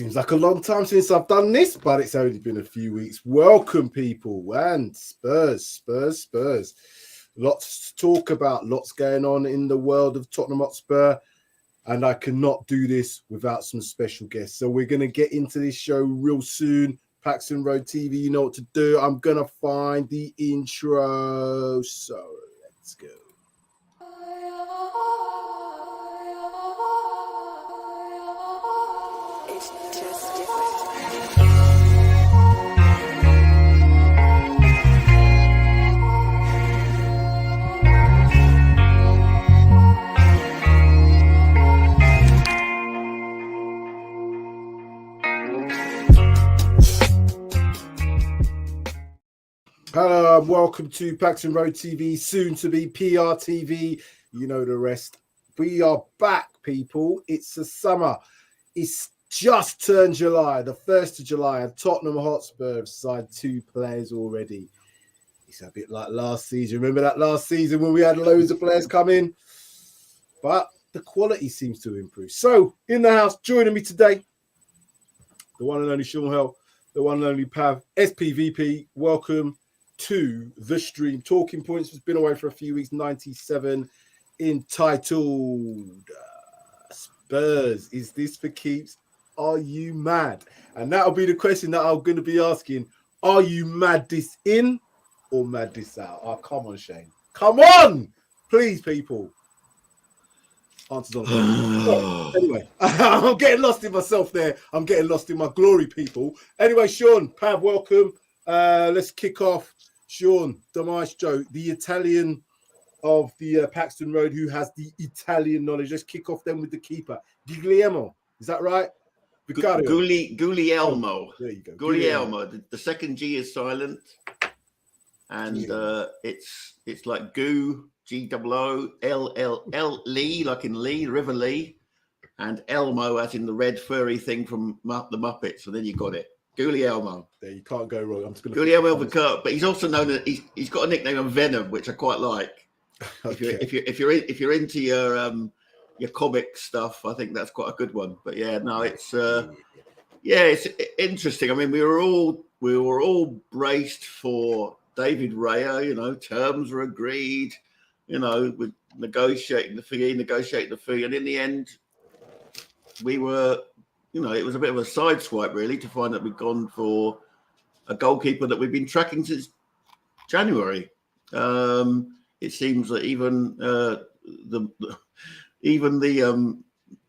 seems like a long time since I've done this, but it's only been a few weeks. Welcome, people, and Spurs. Lots to talk about, lots going on in the world of Tottenham Hotspur, and I cannot do this without some special guests. So we're going to get into this show real soon. Paxton Road TV, you know what to do. I'm going to find the intro. So let's go. Hello, welcome to Paxton Road TV, soon to be PRTv. You know the rest. We are back, people. It's the summer. It's just turned July, the 1st of July, and Tottenham Hotspur have signed 2 players already. It's a bit like last season. Remember that last season when we had loads of players come in? But the quality seems to improve. So, in the house, joining me today, the one and only Sean Hell, the one and only Pav, SPVP. Welcome to the stream. Talking Points has been away for a few weeks. 97 entitled Spurs. Is this for keeps? Are you mad? And that'll be the question that I'm going to be asking. Are you mad this in or mad this out? Oh, come on, Shane. Come on! Please, people. Answers on so, anyway, I'm getting lost in myself there. I'm getting lost in my glory, people. Anyway, Sean, Pav, welcome. Let's kick off. Sean, the maestro, the Italian of the Paxton Road, who has the Italian knowledge. Let's kick off then with the keeper, Guglielmo. Is that right? Vicario. Guglielmo. Oh, there you go. Guglielmo. The second G is silent, and it's like Goo, G-O-O-L-L-L, Lee, like in Lee, River Lee, and Elmo, as in the red furry thing from the Muppets. So then you got it. Guglielmo. There, you can't go wrong. I'm just going to Guglielmo Vicario, but he's also known as he's got a nickname of Venom, which I quite like. Okay. If you're into your comic stuff, I think that's quite a good one. But yeah, no, it's it's interesting. I mean, we were all braced for David Raya. You know, terms were agreed. You know, with negotiating the fee, and in the end, we were. You know, it was a bit of a sideswipe, really, to find that we'd gone for a goalkeeper that we've been tracking since January. It seems that even the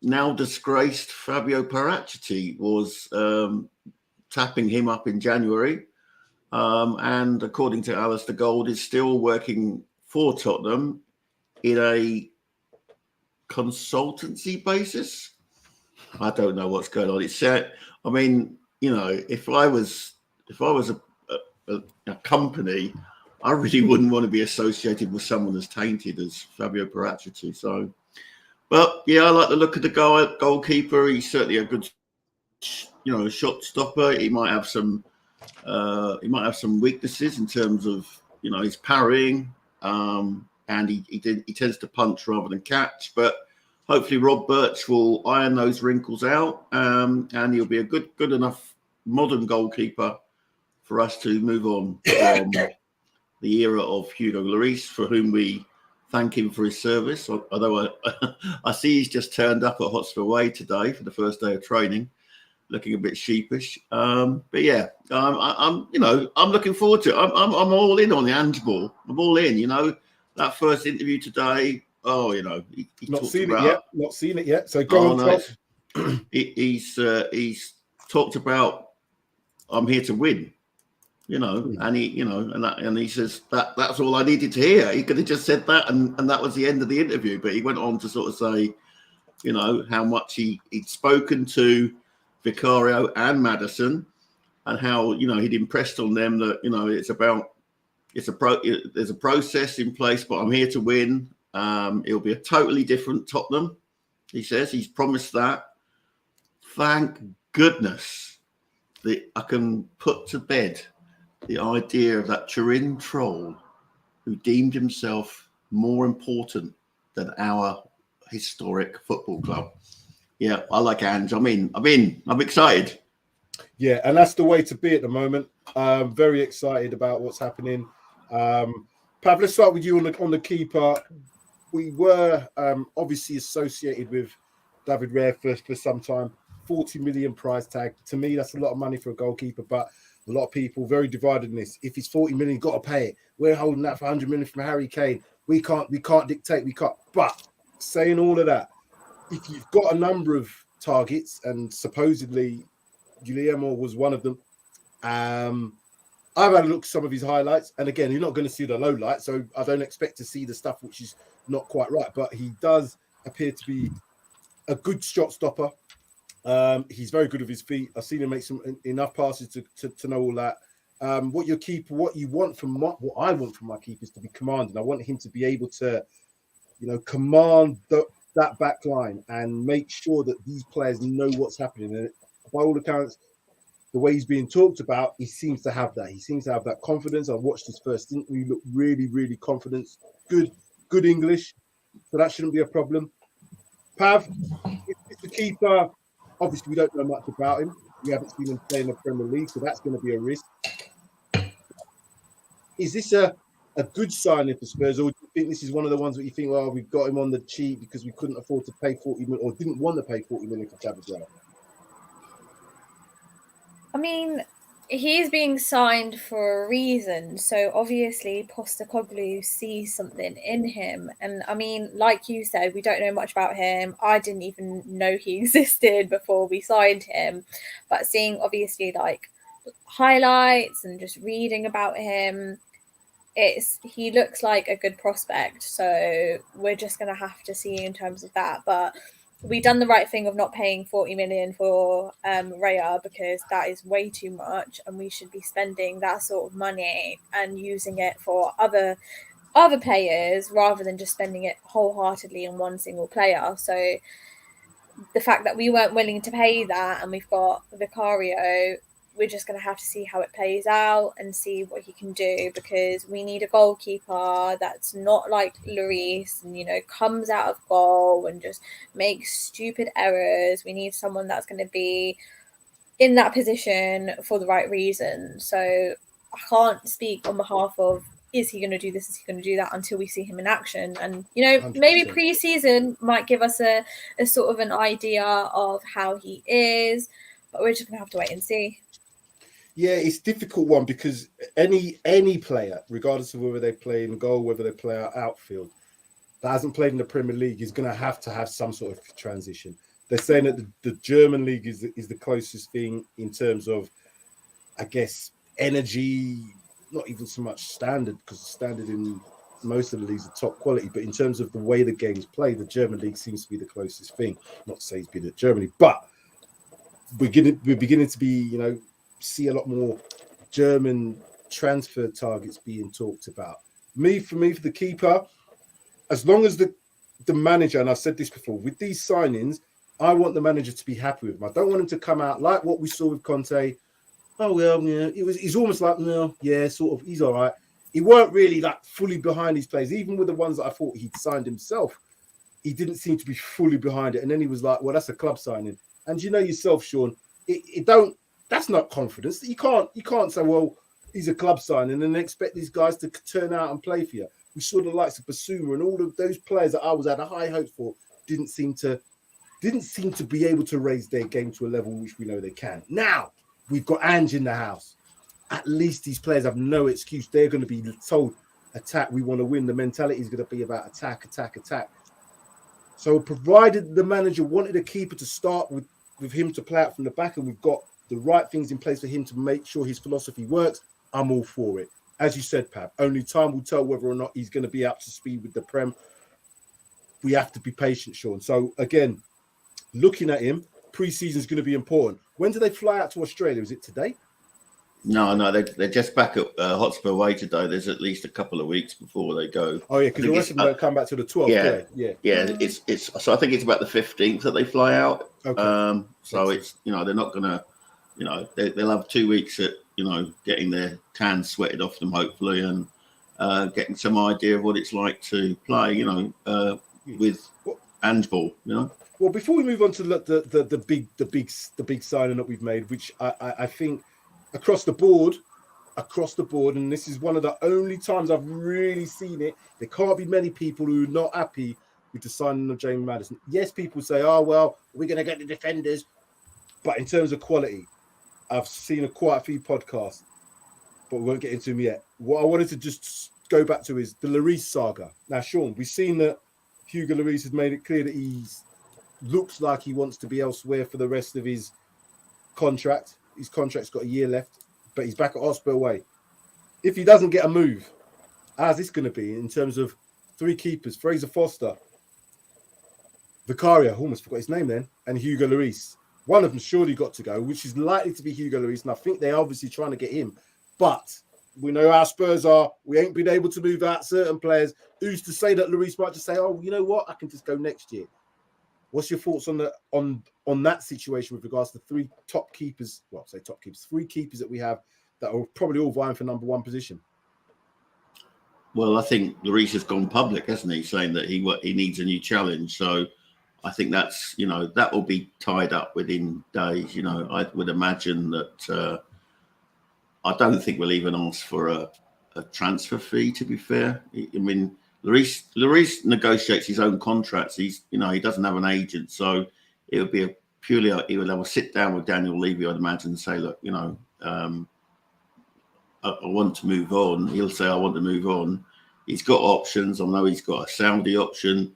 now disgraced Fabio Paratici was tapping him up in January, and according to Alistair Gold, is still working for Tottenham in a consultancy basis. I don't know what's going on. It's I mean, you know, if I was a company, I really wouldn't want to be associated with someone as tainted as Fabio Paratici. So, but yeah, I like the look of the goalkeeper. He's certainly a good, shot stopper. He might have some weaknesses in terms of his parrying, and he tends to punch rather than catch, but. Hopefully, Rob Birch will iron those wrinkles out, and he'll be a good enough modern goalkeeper for us to move on from the era of Hugo Lloris, for whom we thank him for his service. Although I see he's just turned up at Hotspur Way today for the first day of training, looking a bit sheepish. But yeah, I'm looking forward to it. I'm all in on the handball. I'm all in. That first interview today. Oh, he not seen it yet. Not seen it yet. So go on. No, he's talked about I'm here to win, and he says that's all I needed to hear. He could have just said that, and that was the end of the interview. But he went on to sort of say, how much he'd spoken to Vicario and Maddison, and how he'd impressed on them that there's a process in place, but I'm here to win. It'll be a totally different Tottenham, he says. He's promised that. Thank goodness that I can put to bed the idea of that Turin troll who deemed himself more important than our historic football club. Yeah, I like Ange. I'm excited. Yeah, and that's the way to be at the moment. Very excited about what's happening. Pav, let's start with you on the keeper. We were obviously associated with David Raya for some time. 40 million price tag. To me, that's a lot of money for a goalkeeper, but a lot of people very divided in this. If it's 40 million, got to pay it. We're holding that for 100 million from Harry Kane. We can't dictate. We can't. But saying all of that, if you've got a number of targets, and supposedly Guillermo was one of them, I've had a look at some of his highlights, and again, you're not going to see the low light, so I don't expect to see the stuff which is not quite right. But he does appear to be a good shot stopper. He's very good with his feet. I've seen him make enough passes to know all that. What I want from my keeper is to be commanding. I want him to be able to, command that back line and make sure that these players know what's happening. And by all accounts, the way he's being talked about, he seems to have that. He seems to have that confidence. I watched his first stint. He looked really, really confident. Good English. So that shouldn't be a problem. Pav, it's the keeper. Obviously, we don't know much about him. We haven't seen him play in the Premier League, so that's going to be a risk. Is this a good signing for Spurs, or do you think this is one of the ones that you think, well, we've got him on the cheap because we couldn't afford to pay 40 million or didn't want to pay 40 million for David Raya? I mean, he's being signed for a reason. So obviously Postecoglou sees something in him. And I mean, like you said, we don't know much about him. I didn't even know he existed before we signed him. But seeing obviously like highlights and just reading about him, he looks like a good prospect. So we're just going to have to see in terms of that. But we done the right thing of not paying 40 million for Raya, because that is way too much, and we should be spending that sort of money and using it for other players rather than just spending it wholeheartedly on one single player. So the fact that we weren't willing to pay that, and we've got Vicario, we're just going to have to see how it plays out and see what he can do, because we need a goalkeeper that's not like Lloris and, comes out of goal and just makes stupid errors. We need someone that's going to be in that position for the right reason. So I can't speak on behalf of, is he going to do this? Is he going to do that, until we see him in action? And, 100%. Maybe pre-season might give us a sort of an idea of how he is, but we're just going to have to wait and see. Yeah, it's a difficult one, because any player, regardless of whether they play in goal, whether they play outfield, that hasn't played in the Premier League is going to have some sort of transition. They're saying that the German league is the closest thing in terms of, I guess, energy, not even so much standard, because the standard in most of the leagues are top quality, but in terms of the way the game's played, the German league seems to be the closest thing. Not to say he's been at Germany, but we're beginning to be, see a lot more German transfer targets being talked about. For the keeper, as long as the manager, and I've said this before, with these signings, I want the manager to be happy with them. I don't want him to come out like what we saw with Conte. Oh, well, yeah, he's almost like, no, yeah, sort of, he's all right. He weren't really like fully behind his players. Even with the ones that I thought he'd signed himself, he didn't seem to be fully behind it. And then he was like, well, that's a club signing. And you know yourself, Sean, that's not confidence. You can't say, well, he's a club signing and then expect these guys to turn out and play for you. We saw the likes of Basuma and all of those players that I was at a high hopes for didn't seem to be able to raise their game to a level which we know they can. Now we've got Ange in the house. At least these players have no excuse. They're going to be told, attack, we want to win. The mentality is going to be about attack. So provided the manager wanted a keeper to start with him to play out from the back, and we've got the right things in place for him to make sure his philosophy works, I'm all for it. As you said, Pab, only time will tell whether or not he's going to be up to speed with the Prem. We have to be patient, Sean. So again, looking at him, pre-season is going to be important. When do they fly out to Australia? Is it today? No, they're just back at Hotspur Way today. There's at least a couple of weeks before they go. Oh yeah, because the rest of them don't come back to the 12th. Yeah. It's so I think it's about the 15th that they fly out. Okay. So it's they're not gonna, they'll have 2 weeks at getting their tan sweated off them hopefully, and getting some idea of what it's like to play. With and ball, you know. Well, before we move on to the big signing that we've made, which I think across the board, and this is one of the only times I've really seen it. There can't be many people who are not happy with the signing of James Maddison. Yes, people say, "Oh well, we're going to get the defenders," but in terms of quality, I've seen quite a few podcasts, but we won't get into them yet. What I wanted to just go back to is the Lloris saga. Now, Sean, we've seen that Hugo Lloris has made it clear that he's looks like he wants to be elsewhere for the rest of his contract. His contract's got a year left, but he's back at Hotspur Way. If he doesn't get a move, how's this going to be in terms of three keepers? Fraser Foster, Vicario, almost forgot his name then, and Hugo Lloris. One of them surely got to go, which is likely to be Hugo Lloris, and I think they're obviously trying to get him. But we know how Spurs are. We ain't been able to move out certain players. Who's to say that Lloris might just say, "Oh, you know what? I can just go next year." What's your thoughts on that situation with regards to three keepers that we have that are probably all vying for number one position? Well, I think Lloris has gone public, hasn't he, saying that he needs a new challenge. So I think that's, that will be tied up within days. I would imagine that I don't think we'll even ask for a transfer fee, to be fair. I mean, Lloris negotiates his own contracts. He doesn't have an agent, so it would be he would have a sit down with Daniel Levy, I'd imagine, and say, "Look, I want to move on." He'll say, "I want to move on." He's got options. I know he's got a Saudi option.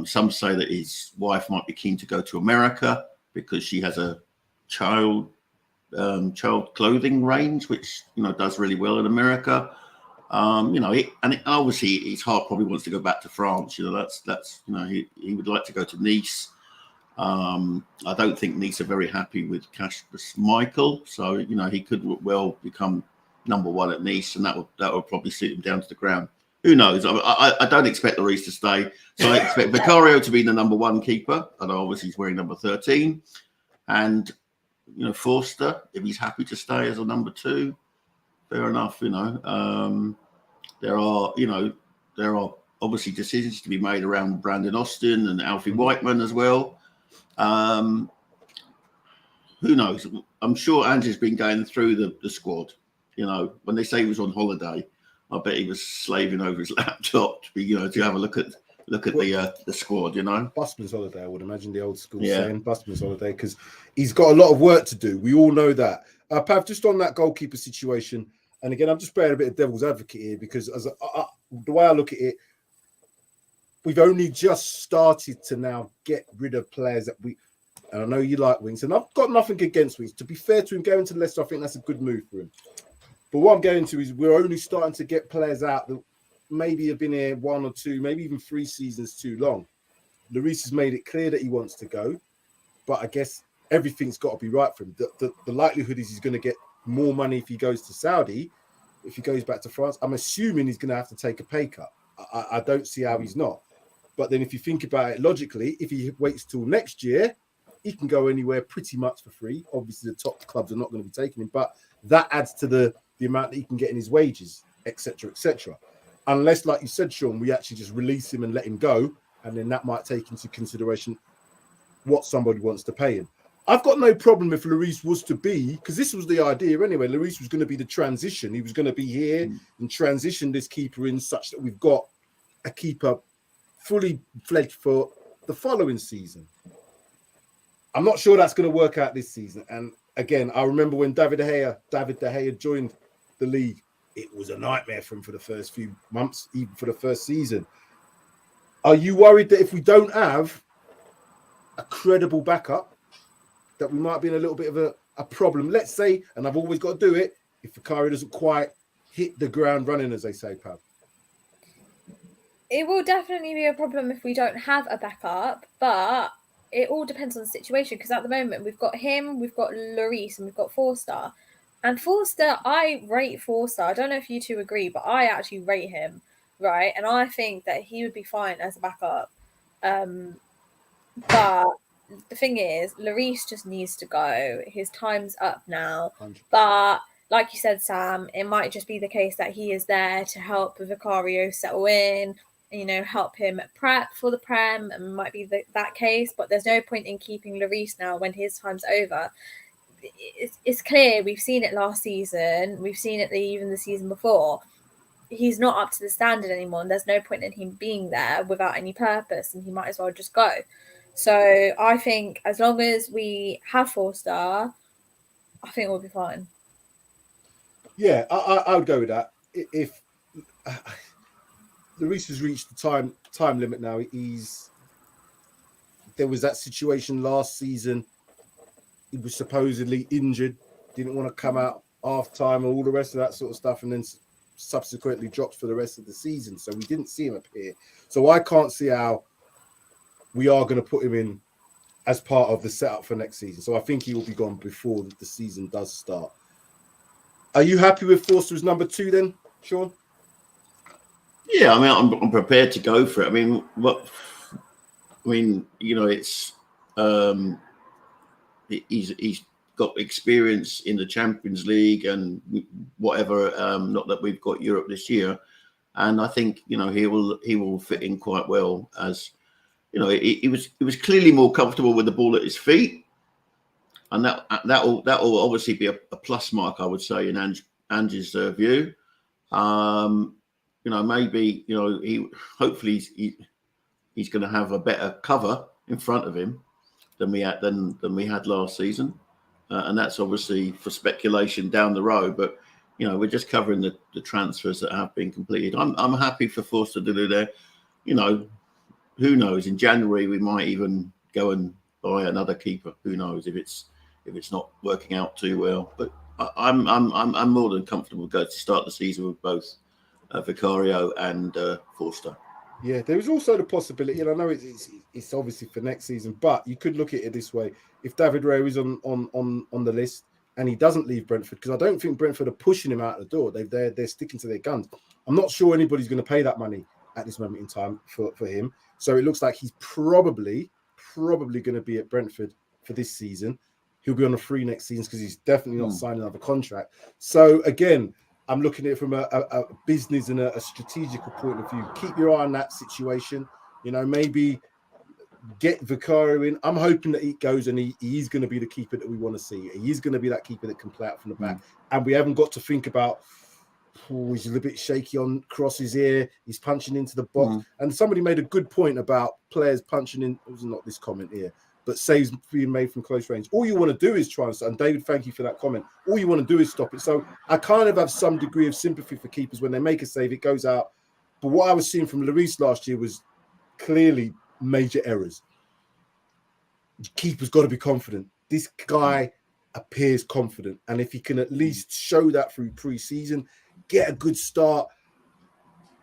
Some say that his wife might be keen to go to America because she has a child clothing range, which does really well in America. Obviously his heart probably wants to go back to France. That's he would like to go to Nice. I don't think Nice are very happy with Kasper Schmeichel, so he could well become number one at Nice, and that would probably suit him down to the ground. Who knows? I don't expect Lloris to stay, so I expect Vicario to be the number one keeper, and obviously he's wearing number 13, and Forster, if he's happy to stay as a number two, fair enough. There are obviously decisions to be made around Brandon Austin and Alfie Whiteman as well. Who knows? I'm sure Andrew's been going through the squad. When they say he was on holiday, I bet he was slaving over his laptop to have a look at the squad. Busman's holiday, I would imagine, the old school saying, Busman's holiday, because he's got a lot of work to do. We all know that. Pav, just on that goalkeeper situation, and again, I'm just playing a bit of devil's advocate here, because the way I look at it, we've only just started to now get rid of players that and I know you like wings, and I've got nothing against wings. To be fair to him, going to Leicester, I think that's a good move for him. But what I'm going to is we're only starting to get players out that maybe have been here 1 or 2, maybe even 3 seasons too long. Lloris has made it clear that he wants to go, but I guess everything's got to be right for him. The likelihood is he's going to get more money if he goes to Saudi. If he goes back to France, I'm assuming he's going to have to take a pay cut. I don't see how he's not. But then if you think about it logically, if he waits till next year, he can go anywhere pretty much for free. Obviously, the top clubs are not going to be taking him, but that adds to the amount that he can get in his wages, etc., etc. Unless, like you said, Sean, we actually just release him and let him go, and then that might take into consideration what somebody wants to pay him. I've got no problem if Lloris was to be, because this was the idea anyway. Lloris was going to be the transition. He was going to be here and transition this keeper in such that we've got a keeper fully fledged for the following season. I'm not sure that's going to work out this season. And again, I remember when David De Gea joined the league, it was a nightmare for him for the first few months, even for the first season. Are you worried that if we don't have a credible backup, that we might be in a little bit of a problem? Let's say, and I've always got to do it, if Vicario doesn't quite hit the ground running, as they say, Pav. It will definitely be a problem if we don't have a backup, but it all depends on the situation, because at the moment we've got him, we've got Lloris, and we've got Forster. And Forster, I rate Forster. I don't know if you two agree, but I actually rate him, right? And I think that he would be fine as a backup. But the thing is, Lloris just needs to go. His time's up now. 100%. But like you said, Sam, it might just be the case that he is there to help Vicario settle in. help him prep for the Prem, and might be that case. But there's no point in keeping Lloris now when his time's over. It's clear. We've seen it last season. We've seen it even the season before. He's not up to the standard anymore, and there's no point in him being there without any purpose, and he might as well just go. So I think as long as we have Forster, I think we'll be fine. Yeah, I would go with that. If Lloris has reached the time limit now, there was that situation last season. He was supposedly injured, didn't want to come out half time and all the rest of that sort of stuff, and then subsequently dropped for the rest of the season. So we didn't see him appear. So I can't see how we are going to put him in as part of the setup for next season. So I think he will be gone before the season does start. Are you happy with Forster as number 2 then, Sean? Yeah, I mean, I'm prepared to go for it. I mean, it's he's got experience in the Champions League and whatever. Not that we've got Europe this year, and I think he will fit in quite well. As he was clearly more comfortable with the ball at his feet, and that will obviously be a plus mark, I would say, in Ange's view. Maybe hopefully he's going to have a better cover in front of him than we had last season, and that's obviously for speculation down the road. But we're just covering the transfers that have been completed. I'm happy for Forster to do there. Who knows? In January we might even go and buy another keeper. Who knows if it's not working out too well? But I'm more than comfortable to start the season with both Vicario and Forster. Yeah, there is also the possibility, and I know it's obviously for next season, but you could look at it this way: if David Raya is on the list and he doesn't leave Brentford, because I don't think Brentford are pushing him out the door. They're sticking to their guns. I'm not sure anybody's going to pay that money at this moment in time for him. So it looks like he's probably going to be at Brentford for this season. He'll be on a free next season because he's definitely not signing another contract. So again, I'm looking at it from a business and a strategical point of view. Keep your eye on that situation. Maybe get Vicario in. I'm hoping that he goes and he is going to be the keeper that we want to see. He is going to be that keeper that can play out from the back. And we haven't got to think about, he's a little bit shaky on crosses here. He's punching into the box. And somebody made a good point about players punching in. It was not this comment here, but saves being made from close range. All you want to do is try and David, thank you for that comment. All you want to do is stop it. So I kind of have some degree of sympathy for keepers when they make a save, it goes out. But what I was seeing from Lloris last year was clearly major errors. The keeper's got to be confident. This guy appears confident. And if he can at least show that through pre-season, get a good start.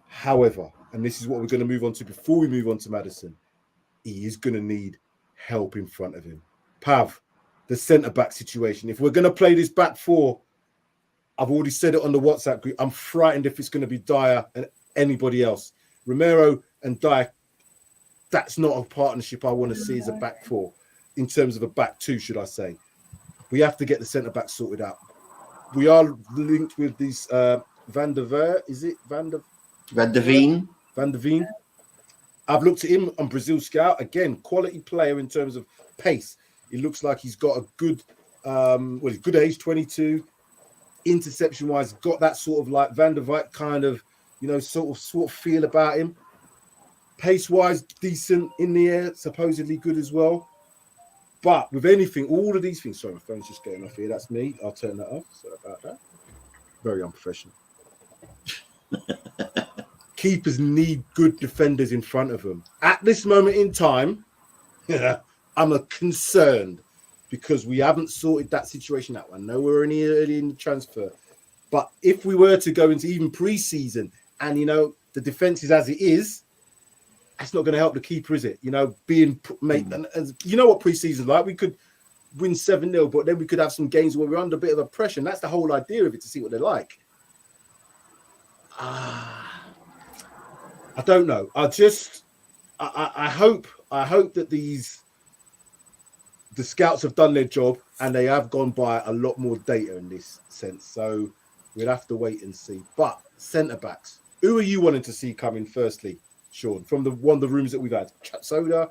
However, and this is what we're going to move on to before we move on to Maddison, he is going to need help in front of him. Pav, the centre-back situation. If we're going to play this back 4, I've already said it on the WhatsApp group, I'm frightened if it's going to be Dyer and anybody else. Romero and Dyer, that's not a partnership I want to see as a back 4, in terms of a back 2, should I say. We have to get the centre-back sorted out. We are linked with these Van der Veer, is it? Van der Veen. Van der Veen. I've looked at him on Brazil Scout. Again, quality player in terms of pace. It looks like he's got a good, he's good age, 22. Interception-wise, got that sort of like Van der Vaart kind of, sort of feel about him. Pace-wise, decent in the air, supposedly good as well. But with anything, all of these things, sorry, my phone's just getting off here. That's me. I'll turn that off. Sorry about that. Very unprofessional. Keepers need good defenders in front of them. At this moment in time, I'm concerned because we haven't sorted that situation out. I know we're only early in the transfer, but if we were to go into even pre-season and, the defence is as it is, it's not going to help the keeper, is it? Being made, and you know what pre-season's like. We could win 7-0, but then we could have some games where we're under a bit of a pressure. And that's the whole idea of it, to see what they're like. I don't know. I hope that the scouts have done their job and they have gone by a lot more data in this sense. So we'll have to wait and see. But centre backs, who are you wanting to see come in firstly? Sean, from one of the rooms that we've had? Tapsoda,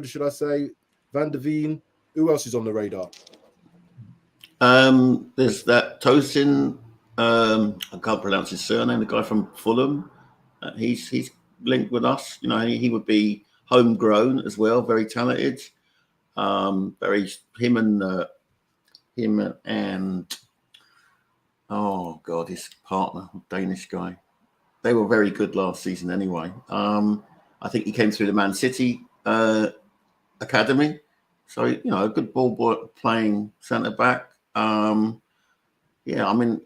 should I say? Van der Veen. Who else is on the radar? There's that Tosin. I can't pronounce his surname. The guy from Fulham. He's linked with us. You know, he would be homegrown as well. Very talented. Him and oh god, his partner, Danish guy. They were very good last season anyway. I think he came through the Man City academy. So, you know, a good ball playing centre back. Yeah, I mean,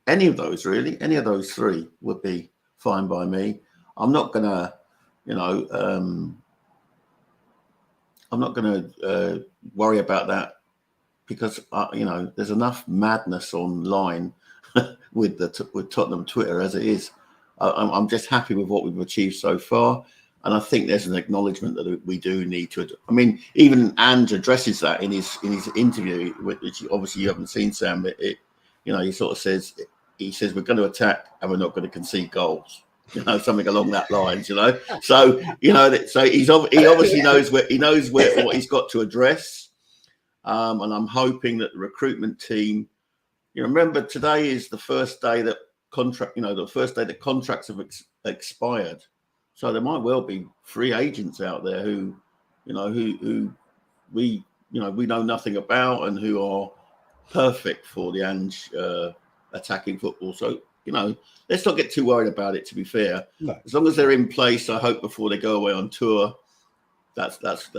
any of those really, any of those three would be fine by me. I'm not gonna, you know, I'm not gonna worry about that because you know, there's enough madness online with Tottenham Twitter as it is. I'm just happy with what we've achieved so far. And I think there's an acknowledgement that we do need to. I mean, even Ange addresses that in his interview, which obviously you haven't seen, Sam. But you know, he sort of says we're going to attack and we're not going to concede goals. You know, something along that lines. You know, so you know, so he obviously knows what he's got to address. And I'm hoping that the recruitment team. You know, remember today is the first day that contracts have expired. So there might well be free agents out there who we know nothing about and who are perfect for the Ange attacking football. So, you know, let's not get too worried about it, to be fair. No. As long as they're in place, I hope before they go away on tour, that's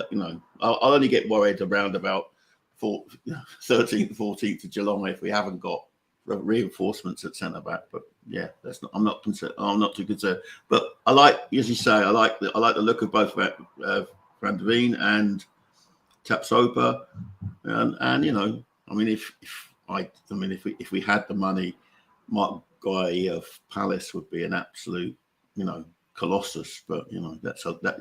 you know, I'll only get worried around about 13th, 14th of July if we haven't got reinforcements at centre back. But yeah, I'm not concerned. I'm not too concerned. But I like, as you say, I like the look of both Van der Veen and Tapsoba, and you know, I mean, if we had the money, Mark Guy of Palace would be an absolute, you know, colossus. But you know,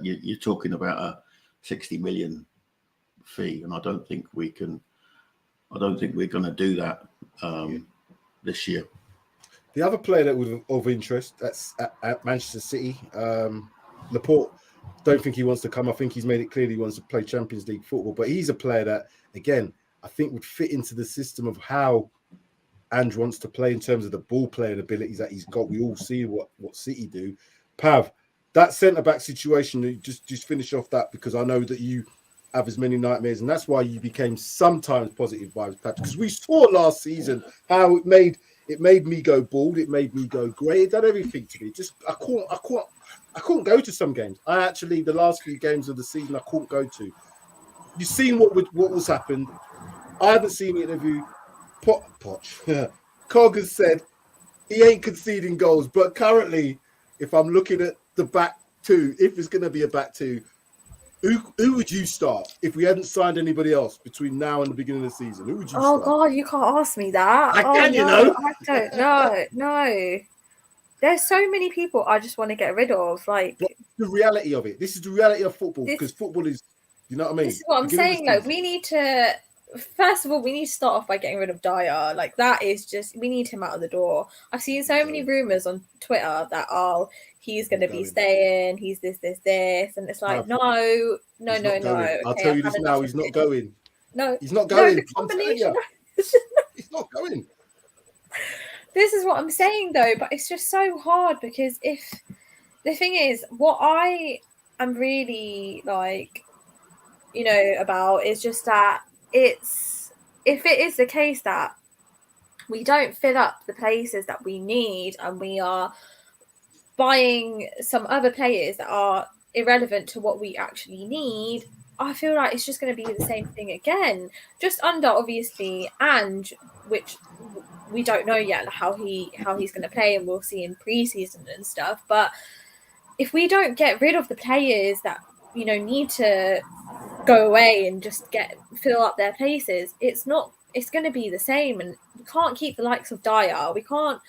you're talking about a 60 million fee, and I don't think we're going to do that this year. The other player that was of interest, that's at Manchester City, Laporte. Don't think he wants to come. I think he's made it clear he wants to play Champions League football. But he's a player that, again, I think would fit into the system of how Ange wants to play in terms of the ball playing abilities that he's got. We all see what City do. Pav, that centre-back situation, just finish off that, because I know that you have as many nightmares, and that's why you became sometimes positive vibes, Pav, because we saw last season how it made me go bald, it made me go grey, it done everything to me. Just I couldn't go to some games. The last few games of the season I couldn't go to. You've seen what was happened. I haven't seen the interview. Poch. Cog has said he ain't conceding goals, but currently, if I'm looking at the back two, if it's going to be a back two, who would you start if we hadn't signed anybody else between now and the beginning of the season? Who would you start? Oh God, you can't ask me that. I can, you know. I don't know. No. There's so many people I just want to get rid of. Like, but the reality of it. This is the reality of football, because football is, you know what I mean? This is what I'm saying. Like, we need to, first of all, we need to start off by getting rid of Dyer. Like, that is just, we need him out of the door. I've seen so many rumours on Twitter that, he's going to be staying, he's this, and it's like, no. Okay, I'll tell you this now, he's not going. No. He's not going. No, the combination. He's not going. This is what I'm saying, though, but it's just so hard, because if the thing is, what I am really like, you know, about is just that if it is the case that we don't fill up the places that we need and we are buying some other players that are irrelevant to what we actually need, I feel like it's just going to be the same thing again, just under obviously Ange, which we don't know yet how he's going to play, and we'll see in pre-season and stuff. But if we don't get rid of the players that, you know, need to go away and just fill up their places, it's going to be the same. And we can't keep the likes of Dyer, we can't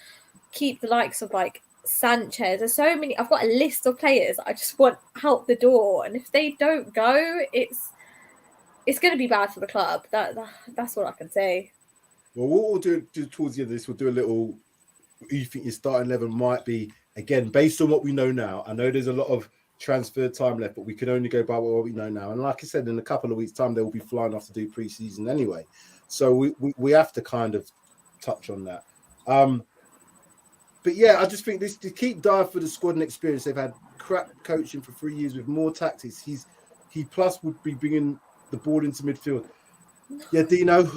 keep the likes of like Sanchez. There's so many. I've got a list of players that I just want out the door, and if they don't go, it's going to be bad for the club. That's what I can say. Well, what we'll do towards the end of this, we'll do a little, who you think your starting 11 might be Again, based on what we know now, I know there's a lot of transfer time left, but we can only go by what we know now. And like I said, in a couple of weeks' time, they will be flying off to do pre-season anyway. So we have to kind of touch on that. But yeah, I just think this to keep Dyer for the squad and experience. They've had crap coaching for 3 years with more tactics. He plus would be bringing the ball into midfield. Yeah, Dino,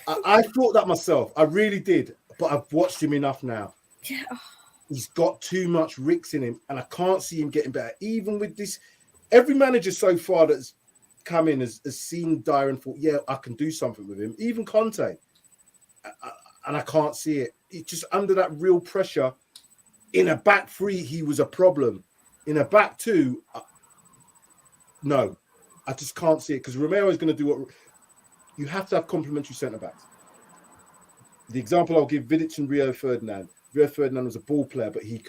I thought that myself. I really did, but I've watched him enough now. Yeah. He's got too much ricks in him, and I can't see him getting better. Even with this, every manager so far that's come in has seen Dyer and thought, yeah, I can do something with him. Even Conte. And I can't see it. It's just under that real pressure. In a back three, he was a problem. In a back two, no. I just can't see it because Romero is going to do what you have to have complementary centre backs. The example I'll give: Vidic and Rio Ferdinand. Rio Ferdinand was a ball player, but he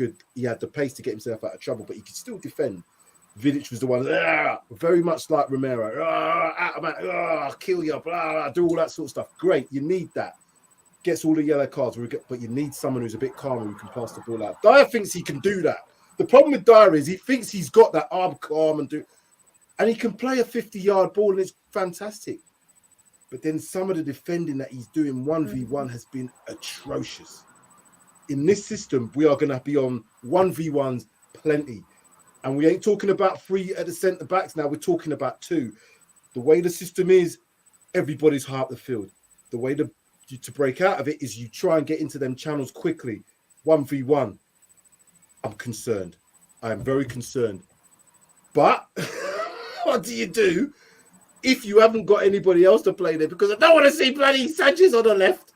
had the pace to get himself out of trouble, but he could still defend. Vidic was the one, very much like Romero. Kill you, do all that sort of stuff. Great, you need that. Gets all the yellow cards, but you need someone who's a bit calmer who can pass the ball out. Dyer thinks he can do that. The problem with Dyer is he thinks he's got that arm calm and he can play a 50-yard ball and it's fantastic. But then some of the defending that he's doing 1v1 has been atrocious. In this system, we are going to be on 1v1s plenty. And we ain't talking about 3 at the centre backs now. We're talking about 2. The way the system is, everybody's high up the field. The way to break out of it is you try and get into them channels quickly. 1v1. I'm concerned. I am very concerned. But what do you do if you haven't got anybody else to play there? Because I don't want to see bloody Sanchez on the left.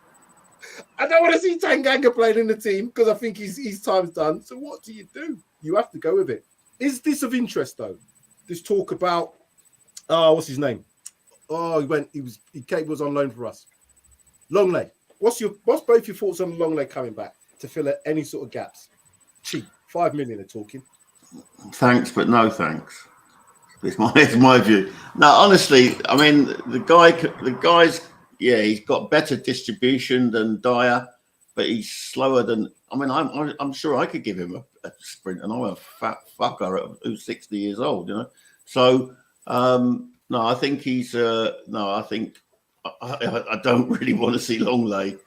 I don't want to see Tanganga playing in the team because I think his time's done. So what do? You have to go with it. Is this of interest though? This talk about what's his name? Oh, he was on loan for us. Longley. What's both your thoughts on Longley coming back to fill any sort of gaps? Cheap. 5 million are talking. Thanks, but no thanks. It's my view. No, honestly, I mean the guy's he's got better distribution than Dyer, but he's slower than. I mean, I'm sure I could give him a sprint, and I'm a fat fucker who's 60 years old, you know. So no, I think he's I think I don't really want to see Longley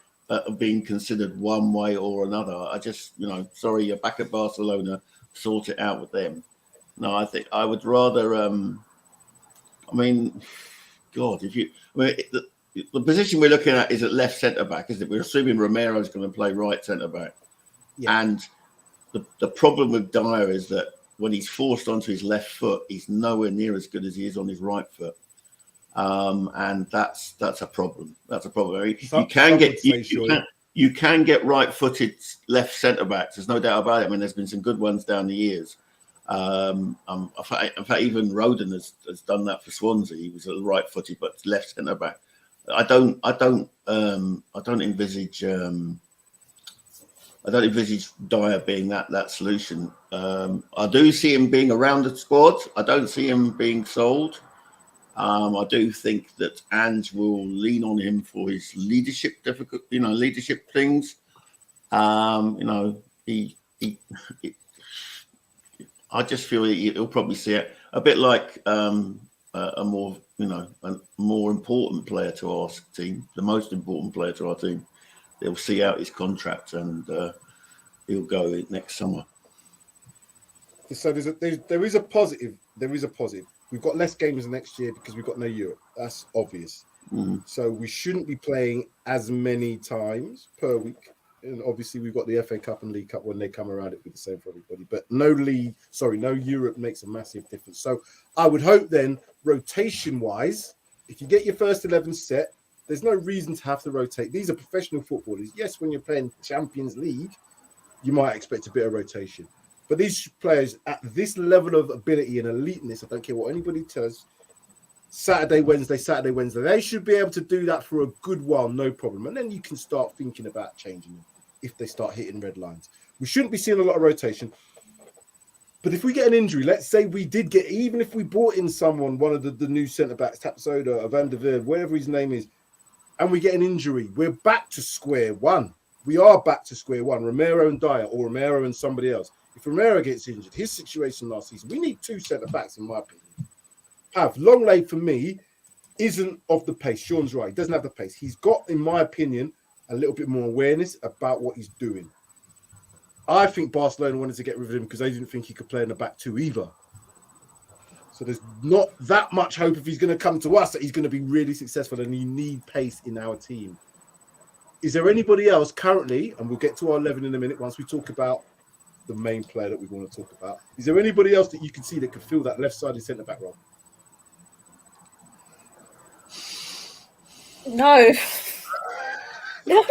being considered one way or another. I just, sorry, you're back at Barcelona, sort it out with them. No, I think I would rather. The position we're looking at is at left centre back, isn't it? We're assuming Romero's going to play right centre back, and the problem with Dyer is that when he's forced onto his left foot, he's nowhere near as good as he is on his right foot. And that's a problem. That's a problem. I mean, you can get right-footed left centre backs. There's no doubt about it. I mean, there's been some good ones down the years. In fact, even Roden has done that for Swansea. He was a right-footed but left centre back. I don't envisage Dyer being that solution. I do see him being around the squad. I don't see him being sold. I do think that Ange will lean on him for his leadership things. I just feel he'll probably see it a bit like a more important player to our team, the most important player to our team. They'll see out his contract and he'll go next summer. So there is a positive. There is a positive. We've got less games next year because we've got no Europe. That's obvious. Mm-hmm. So we shouldn't be playing as many times per week. And obviously we've got the FA Cup and League Cup when they come around. It'll be the same for everybody. But no Europe makes a massive difference. So I would hope then, rotation-wise, if you get your first 11 set, there's no reason to have to rotate. These are professional footballers. Yes, when you're playing Champions League, you might expect a bit of rotation. But these players at this level of ability and eliteness, I don't care what anybody tells, Saturday, Wednesday, they should be able to do that for a good while, no problem. And then you can start thinking about changing them if they start hitting red lines. We shouldn't be seeing a lot of rotation. But if we get an injury, let's say we did get, even if we brought in someone, one of the new centre-backs, Tapsoda or Van der Veer, whatever his name is, and we get an injury, we're back to square one. we are back to square one. Romero and Dyer, or Romero and somebody else. If Romero gets injured, his situation last season, we need 2 centre backs, in my opinion. Longley for me isn't of the pace. Sean's right. He doesn't have the pace. He's got, in my opinion, a little bit more awareness about what he's doing. I think Barcelona wanted to get rid of him because they didn't think he could play in the back 2 either. So there's not that much hope if he's going to come to us that he's going to be really successful, and you need pace in our team. Is there anybody else currently, and we'll get to our 11 in a minute once we talk about the main player that we want to talk about. Is there anybody else that you can see that could fill that left-sided centre-back role? No. No.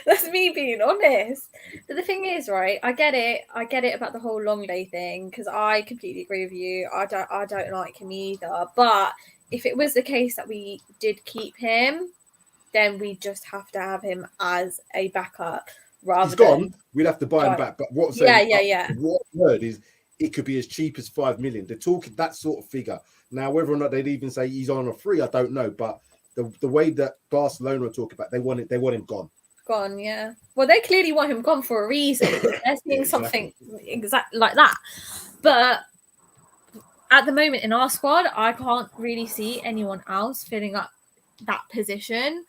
That's me being honest. But the thing is, right, I get it about the whole Longley thing, because I completely agree with you. I don't like him either. But if it was the case that we did keep him, then we just have to have him as a backup. He's gone. We'd have to buy him back. But what What I heard is it could be as cheap as 5 million. They're talking that sort of figure. Now, whether or not they'd even say he's on a free, I don't know. But the way that Barcelona are talking about, they want him gone. Gone, yeah. Well, they clearly want him gone for a reason. They're seeing something exactly like that. But at the moment in our squad, I can't really see anyone else filling up that position.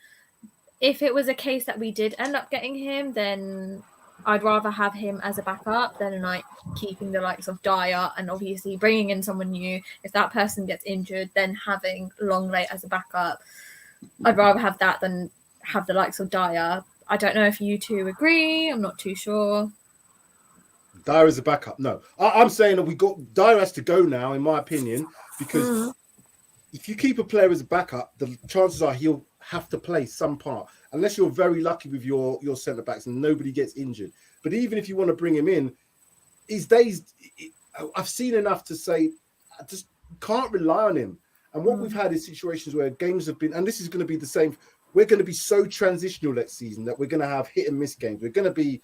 If it was a case that we did end up getting him, then I'd rather have him as a backup than like keeping the likes of Dyer and obviously bringing in someone new. If that person gets injured, then having Longley as a backup. I'd rather have that than have the likes of Dyer. I don't know if you two agree. I'm not too sure. Dyer is a backup. No, I'm saying that Dyer has to go now, in my opinion, because if you keep a player as a backup, the chances are he'll have to play some part, unless you're very lucky with your centre backs and nobody gets injured. But even if you want to bring him in, his days, I've seen enough to say I just can't rely on him. And what we've had is situations where games have been, and this is going to be the same. We're going to be so transitional next season that we're going to have hit and miss games. We're going to be,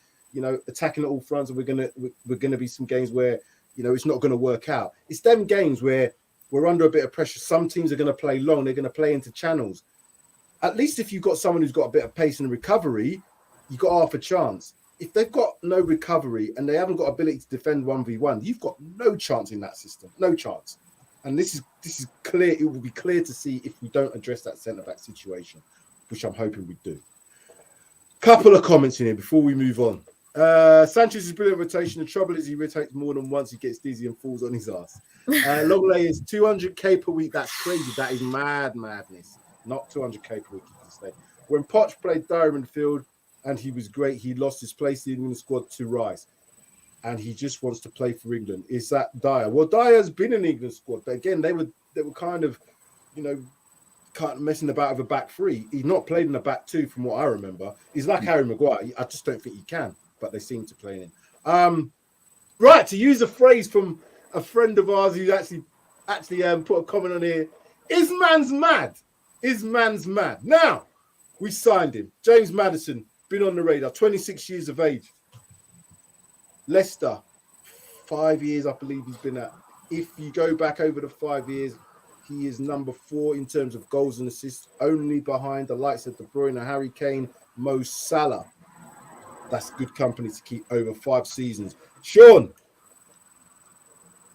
attacking at all fronts, and we're going to be some games where, it's not going to work out. It's them games where we're under a bit of pressure. Some teams are going to play long. They're going to play into channels. At least if you've got someone who's got a bit of pace and recovery, you've got half a chance. If they've got no recovery and they haven't got ability to defend 1v1, you've got no chance in that system. No chance. And this is clear. It will be clear to see if we don't address that centre-back situation, which I'm hoping we do. Couple of comments in here before we move on. Sanchez's brilliant rotation. The trouble is he rotates more than once. He gets dizzy and falls on his ass. Longley is 200k per week. That's crazy. That is madness. Not 200k per week, you can say. When Poch played Dyer in the field and he was great, he lost his place in the squad to Rice. And he just wants to play for England. Is that Dyer? Well, Dyer's been in the England squad, but again, they were kind of, kind of messing about with a back 3. He's not played in a back 2 from what I remember. He's like Harry Maguire. I just don't think he can, but they seem to play him. Right, to use a phrase from a friend of ours who actually put a comment on here, is man's mad? Is man's mad? Now, we signed him. James Maddison, been on the radar, 26 years of age. Leicester, 5 years, I believe he's been at. If you go back over the 5 years, he is number 4 in terms of goals and assists, only behind the likes of De Bruyne, Harry Kane, Mo Salah. That's good company to keep over 5 seasons. Sean,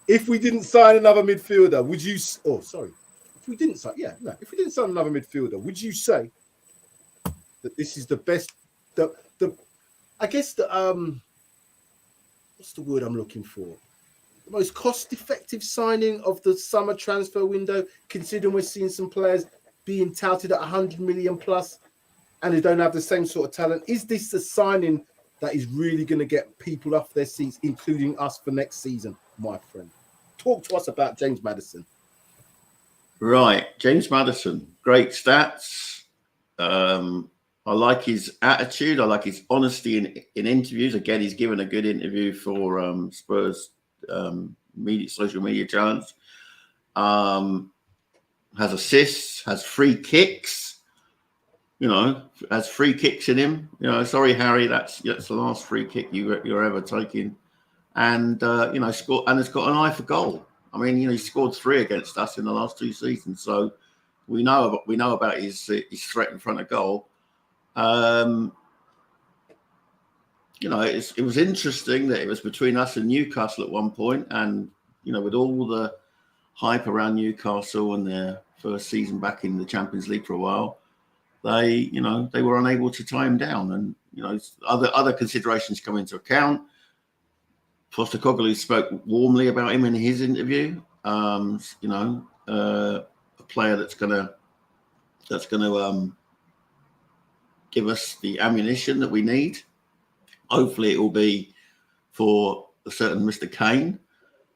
if we didn't sign another midfielder, would you... Oh, sorry. If we didn't sign another midfielder, would you say that this is the best... What's the word I'm looking for? The most cost-effective signing of the summer transfer window, considering we're seeing some players being touted at 100 million plus and who don't have the same sort of talent. Is this the signing that is really going to get people off their seats, including us, for next season, my friend? Talk to us about James Maddison. Right. James Maddison, great stats. I like his attitude. I like his honesty in interviews. Again, he's given a good interview for Spurs social media challenge. Has assists, has free kicks. Has free kicks in him. Sorry, Harry, that's the last free kick you're ever taking. And scored, and has got an eye for goal. I mean, he scored 3 against us in the last 2 seasons, so we know about his threat in front of goal. you know, it was interesting that it was between us and Newcastle at one point, and you know, with all the hype around Newcastle and their first season back in the Champions League for a while, they were unable to tie him down, and you know, other considerations come into account. Postecoglou spoke warmly about him in his interview. You know, a player that's gonna give us the ammunition that we need. Hopefully, it will be for a certain Mr. Kane.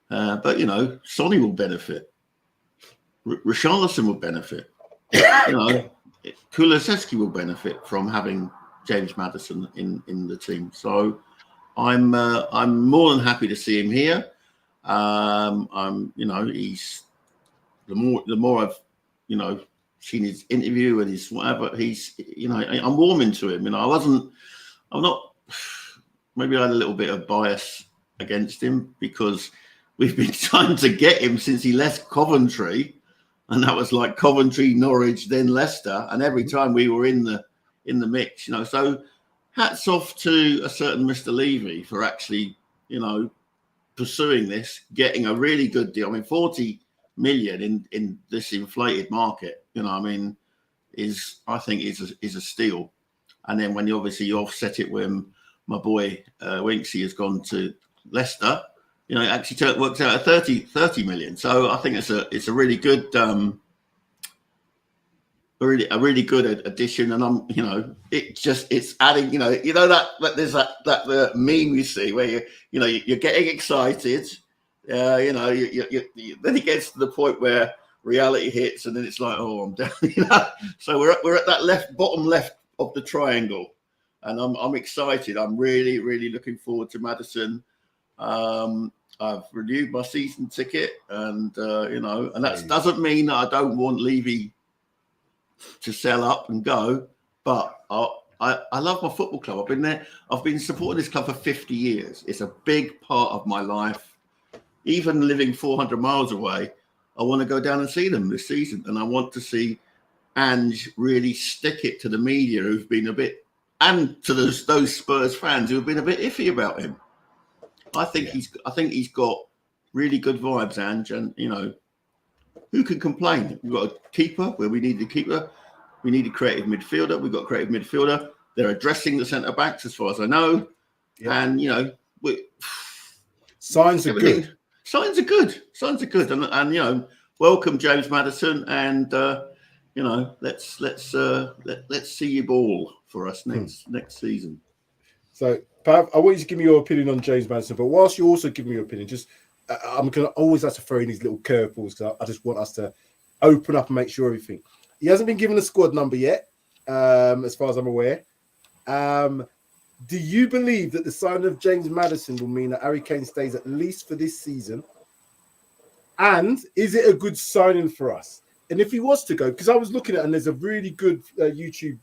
But, you know, Sonny will benefit. Richarlison will benefit. You know, Kulusevski will benefit from having James Maddison in the team. So I'm more than happy to see him here. You know, he's the more I've, you know, seen his interview and his whatever, he's, you know, I'm warming to him. You know, I'm not, maybe I had a little bit of bias against him because we've been trying to get him since he left Coventry, and that was like Coventry, Norwich, then Leicester, and every time we were in the mix, you know. So hats off to a certain Mr. Levy for actually, you know, pursuing this, getting a really good deal. I mean, 40 million in this inflated market, you know, I mean, I think is a steal. And then when you obviously offset it when my boy Winksy has gone to Leicester, you know, it actually works out at 30 million. So I think it's a really good a really good addition. And I'm, you know, it's adding, you know that there's that meme you see where you're getting excited, you know, then it gets to the point where reality hits, and then it's like, oh, I'm down, you know. So we're at that bottom left of the triangle, and I'm excited. I'm really, really looking forward to Maddison. I've renewed my season ticket, and you know, and that doesn't mean that I don't want Levy to sell up and go, but I love my football club. I've been there. I've been supporting this club for 50 years. It's a big part of my life. Even living 400 miles away, I want to go down and see them this season, and I want to see Ange really stick it to the media who've been a bit, and to those Spurs fans who have been a bit iffy about him. I think he's got really good vibes, Ange, and you know, who can complain? We've got a keeper where we need a keeper. We need a creative midfielder. We've got a creative midfielder. They're addressing the centre backs as far as I know, and you know, signs are good. Signs are good, and you know, welcome James Maddison, and you know, let's see you ball for us next season. So, Pav, I want you to give me your opinion on James Maddison, but whilst you also give me your opinion, just I'm going to always have to throw in these little curveballs because I just want us to open up and make sure everything. He hasn't been given a squad number yet, as far as I'm aware. Do you believe that the signing of James Maddison will mean that Harry Kane stays at least for this season? And is it a good signing for us? And if he was to go, because I was looking at, and there's a really good YouTube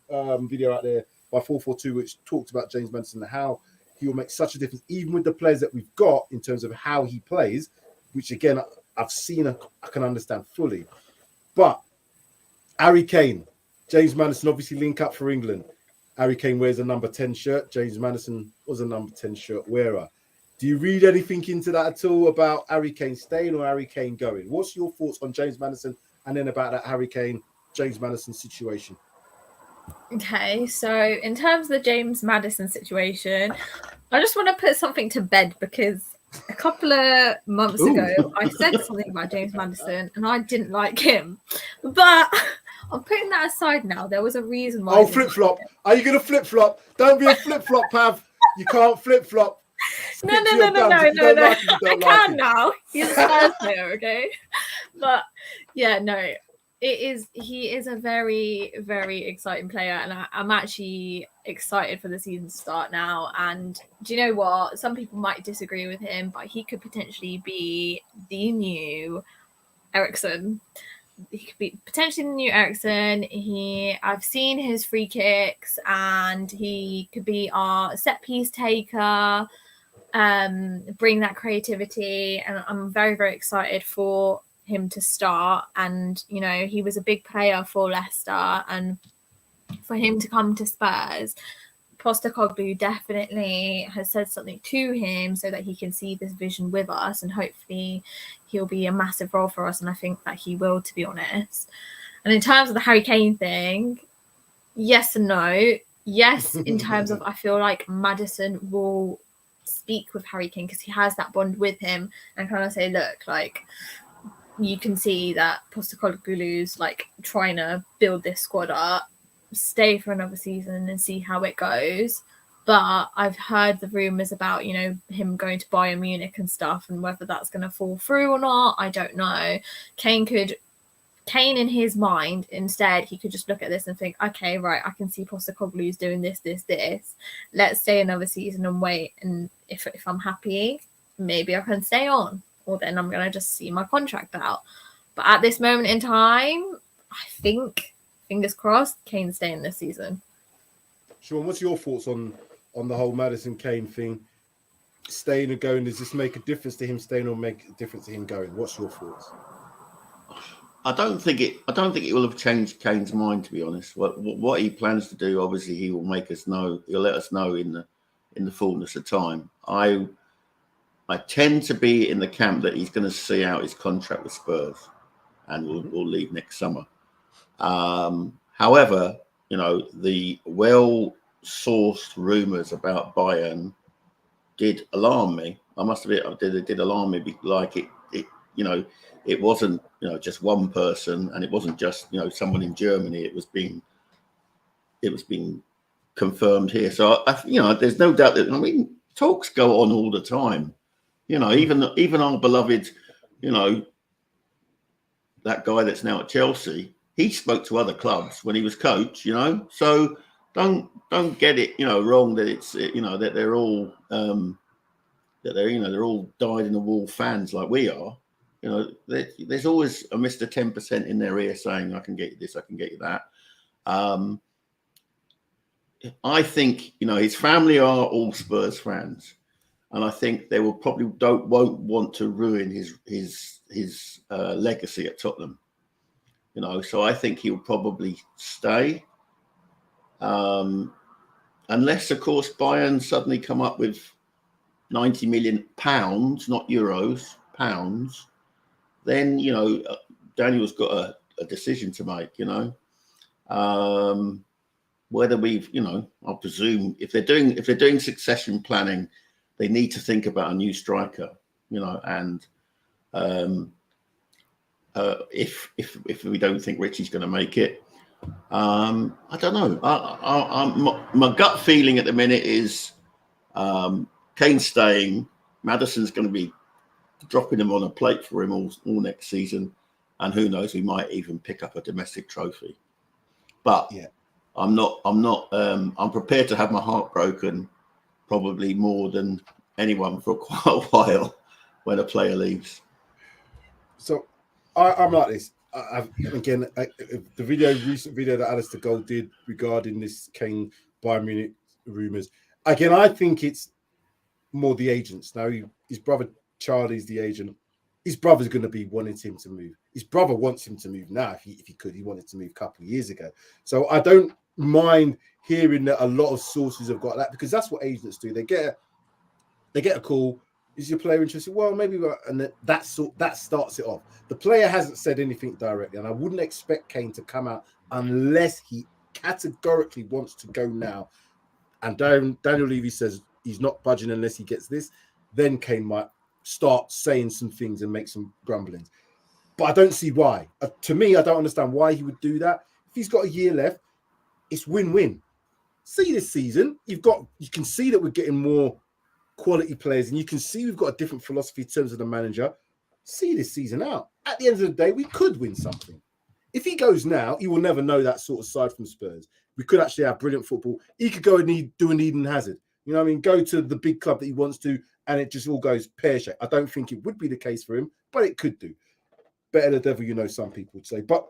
video out there by 442 which talked about James Maddison and how he will make such a difference, even with the players that we've got in terms of how he plays, which again I've seen, I can understand fully. But Harry Kane, James Maddison obviously link up for England. Harry Kane wears a number 10 shirt. James Maddison was a number 10 shirt wearer. Do you read anything into that at all about Harry Kane staying or Harry Kane going? What's your thoughts on James Maddison and then about that Harry Kane, James Maddison situation? Okay, so in terms of the James Maddison situation, I just want to put something to bed because a couple of months ago, I said something about James Maddison and I didn't like him. But I'm putting that aside now. There was a reason why. Oh, flip-flop. Are you going to flip-flop? Don't be a flip-flop, Pav. You can't flip-flop. No. I can now. He's a Spurs player, okay? But yeah, no. He is a very, very exciting player, and I'm actually excited for the season to start now. And do you know what? Some people might disagree with him, but he could potentially be the new Eriksen. He could be potentially the new Eriksen. I've seen his free kicks, and he could be our set piece taker, bring that creativity, and I'm very, very excited for him to start. And you know, he was a big player for Leicester, and for him to come to Spurs, Postecoglou definitely has said something to him so that he can see this vision with us, and hopefully he'll be a massive role for us, and I think that he will, to be honest. And in terms of the Harry Kane thing, yes and no. Yes, in terms of I feel like Maddison will speak with Harry Kane because he has that bond with him and kind of say, look, like, you can see that Postecoglou's like trying to build this squad up, stay for another season and see how it goes. But I've heard the rumours about, you know, him going to Bayern Munich and stuff, and whether that's going to fall through or not, I don't know. Kane in his mind, instead, he could just look at this and think, okay, right, I can see Postecoglou's doing this. Let's stay another season and wait. And if I'm happy, maybe I can stay on. Or then I'm going to just see my contract out. But at this moment in time, I think, fingers crossed, Kane's staying this season. Sean, what's your thoughts on the whole Maddison Kane thing? Staying and going, does this make a difference to him staying or make a difference to him going? What's your thoughts? I don't think it will have changed Kane's mind, to be honest. What he plans to do, obviously, he will make us know. He'll let us know in the fullness of time. I tend to be in the camp that he's going to see out his contract with Spurs, and will leave next summer. However, you know, the well-sourced rumours about Bayern did alarm me. I must admit, it did alarm me. Like it, you know, it wasn't, you know, just one person, and it wasn't just, you know, someone in Germany. It was being confirmed here. So you know, there's no doubt that, I mean, talks go on all the time. You know, even our beloved, you know, that guy that's now at Chelsea, he spoke to other clubs when he was coach. You know, so don't get it, you know, wrong that it's, you know, that they're all they're all dyed-in-the-wool fans like we are. You know, there's always a Mr. 10% in their ear saying, I can get you this, I can get you that. I think, you know, his family are all Spurs fans, and I think they will probably won't want to ruin his legacy at Tottenham. You know, so I think he'll probably stay, unless, of course, Bayern suddenly come up with £90 million, not euros, pounds. Then, you know, Daniel's got a decision to make, you know. Whether we've, you know, I presume if they're doing succession planning, they need to think about a new striker, you know, and if we don't think Richie's going to make it, I don't know. My gut feeling at the minute is Kane's staying. Maddison's going to be dropping him on a plate for him all next season, and who knows, we might even pick up a domestic trophy. But yeah, I'm prepared to have my heart broken, probably more than anyone, for quite a while when a player leaves. So I'm like this. The recent video that Alistair Gold did regarding this Kane Bayern Munich rumours. Again, I think it's more the agents. Now, his brother Charlie's the agent. His brother's going to be wanting him to move. His brother wants him to move now. If he could, he wanted to move a couple of years ago. So I don't mind hearing that a lot of sources have got that, because that's what agents do. They get a call. Is your player interested? Well, maybe, and that starts it off. The player hasn't said anything directly, and I wouldn't expect Kane to come out unless he categorically wants to go now. And Daniel Levy says he's not budging unless he gets this. Then Kane might start saying some things and make some grumblings. But I don't see why. To me, I don't understand why he would do that. If he's got a year left, it's win-win. See this season, you can see that we're getting more quality players, and you can see we've got a different philosophy in terms of the manager. See this season out. At the end of the day, we could win something. If he goes now, he will never know that sort of side from Spurs. We could actually have brilliant football. He could go and do an Eden Hazard. You know what I mean? Go to the big club that he wants to, and it just all goes pear-shaped. I don't think it would be the case for him, but it could do. Better the devil, you know, some people would say. But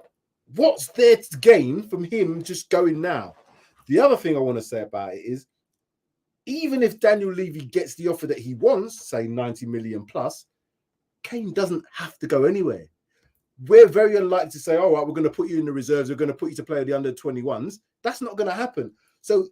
what's there to gain from him just going now? The other thing I want to say about it is, even if Daniel Levy gets the offer that he wants, say 90 million plus, Kane doesn't have to go anywhere. We're very unlikely to say, all right, we're going to put you in the reserves, we're going to put you to play the under-21s. That's not going to happen. So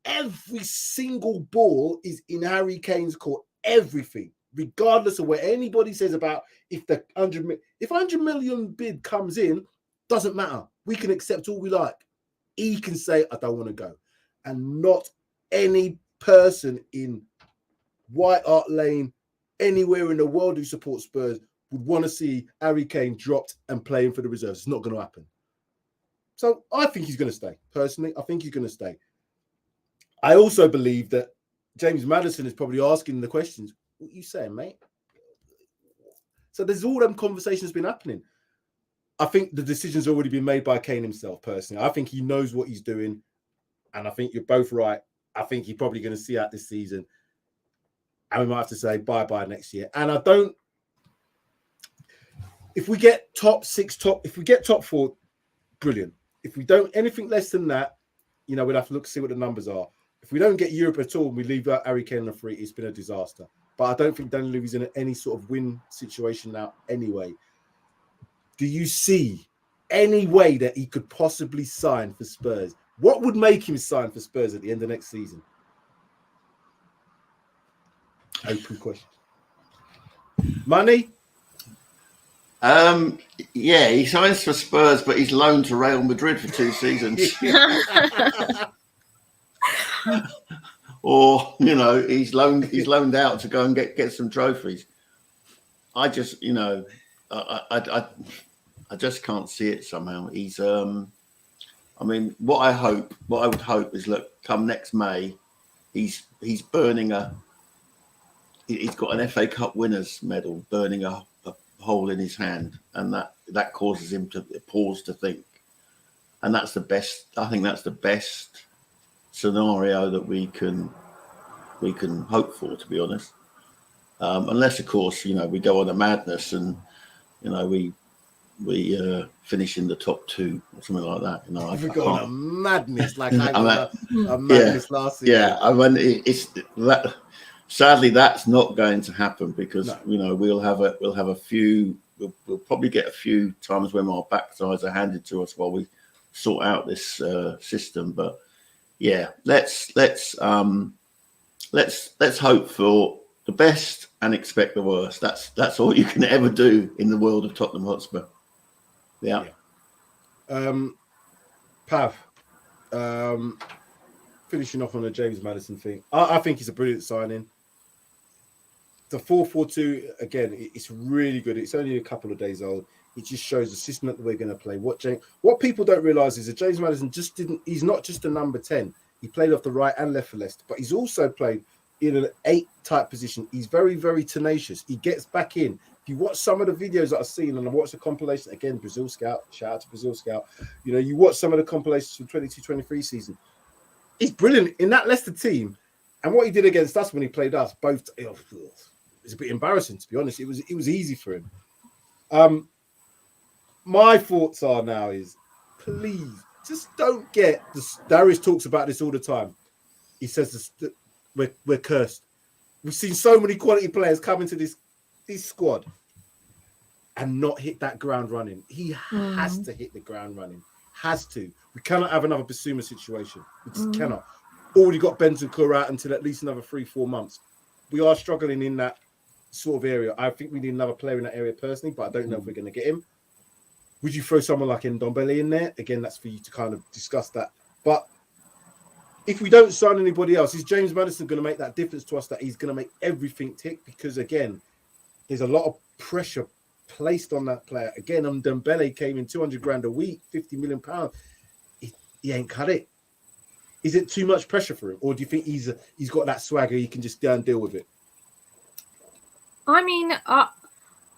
every single ball is in Harry Kane's court. Everything, regardless of what anybody says about if the 100 million bid comes in, doesn't matter. We can accept all we like. He can say, I don't want to go. And not any person in White Hart Lane, anywhere in the world who supports Spurs would want to see Harry Kane dropped and playing for the reserves. It's not going to happen. So I think he's going to stay. Personally, I think he's going to stay. I also believe that James Maddison is probably asking the questions. What are you saying, mate? So there's all them conversations been happening. I think the decision's already been made by Kane himself, personally. I think he knows what he's doing. And I think you're both right. I think he's probably going to see out this season. And we might have to say bye-bye next year. And I don't... If we get top 4, brilliant. If we don't, anything less than that, you know, we'll have to look, see what the numbers are. If we don't get Europe at all and we leave out Harry Kane on the free, it's been a disaster. But I don't think Daniel Levy's in any sort of win situation now anyway. Do you see any way that he could possibly sign for Spurs? What would make him sign for Spurs at the end of next season? Open question. Money? Yeah, he signs for Spurs, but he's loaned to Real Madrid for 2 seasons. Or, you know, he's loaned out to go and get some trophies. I just, you know, I just can't see it somehow. He's I mean, what I would hope is, look, come next May, he's burning he's got an FA Cup winners medal burning a hole in his hand, and that causes him to pause to think. And that's the best. I think that's the best scenario that we can hope for, to be honest. Unless, of course, you know, we go on a madness and, you know, we finish in the top 2 or something like that. You know, we got on a madness like a madness last season. Yeah, I mean, it's that. Sadly, that's not going to happen because you know we'll probably get a few times when our backsides are handed to us while we sort out this system. But yeah, let's hope for the best and expect the worst. That's all you can ever do in the world of Tottenham Hotspur. Yeah. Pav, finishing off on the James Maddison thing. I think he's a brilliant signing. The 4-4-2, again, it's really good. It's only a couple of days old. It just shows the system that we're going to play. What people don't realise is that James Maddison he's not just a number 10. He played off the right and left for Leicester, but he's also played in an 8 type position. He's very, very tenacious. He gets back in. If you watch some of the videos that I've seen, and I watched the compilation, again, Brazil Scout, shout out to Brazil Scout. You know, you watch some of the compilations from 22-23 season. He's brilliant in that Leicester team. And what he did against us when he played us, both... It's a bit embarrassing, to be honest. It was easy for him. My thoughts are now is, please, just don't get this. Darius talks about this all the time. He says we're cursed. We've seen so many quality players come into this squad and not hit that ground running. He has to hit the ground running. Has to. We cannot have another Basuma situation. We just cannot. Already got Bentancur out until at least another 3-4 months. We are struggling in that sort of area. I think we need another player in that area personally, but I don't know if we're going to get him. Would you throw someone like Ndombele in there? Again, that's for you to kind of discuss that. But if we don't sign anybody else, is James Maddison going to make that difference to us that he's going to make everything tick? Because, again, there's a lot of pressure placed on that player. Again, Ndombele came in 200 grand a week, 50 million pounds. He ain't cut it. Is it too much pressure for him? Or do you think he's got that swagger, he can just go and deal with it? I mean,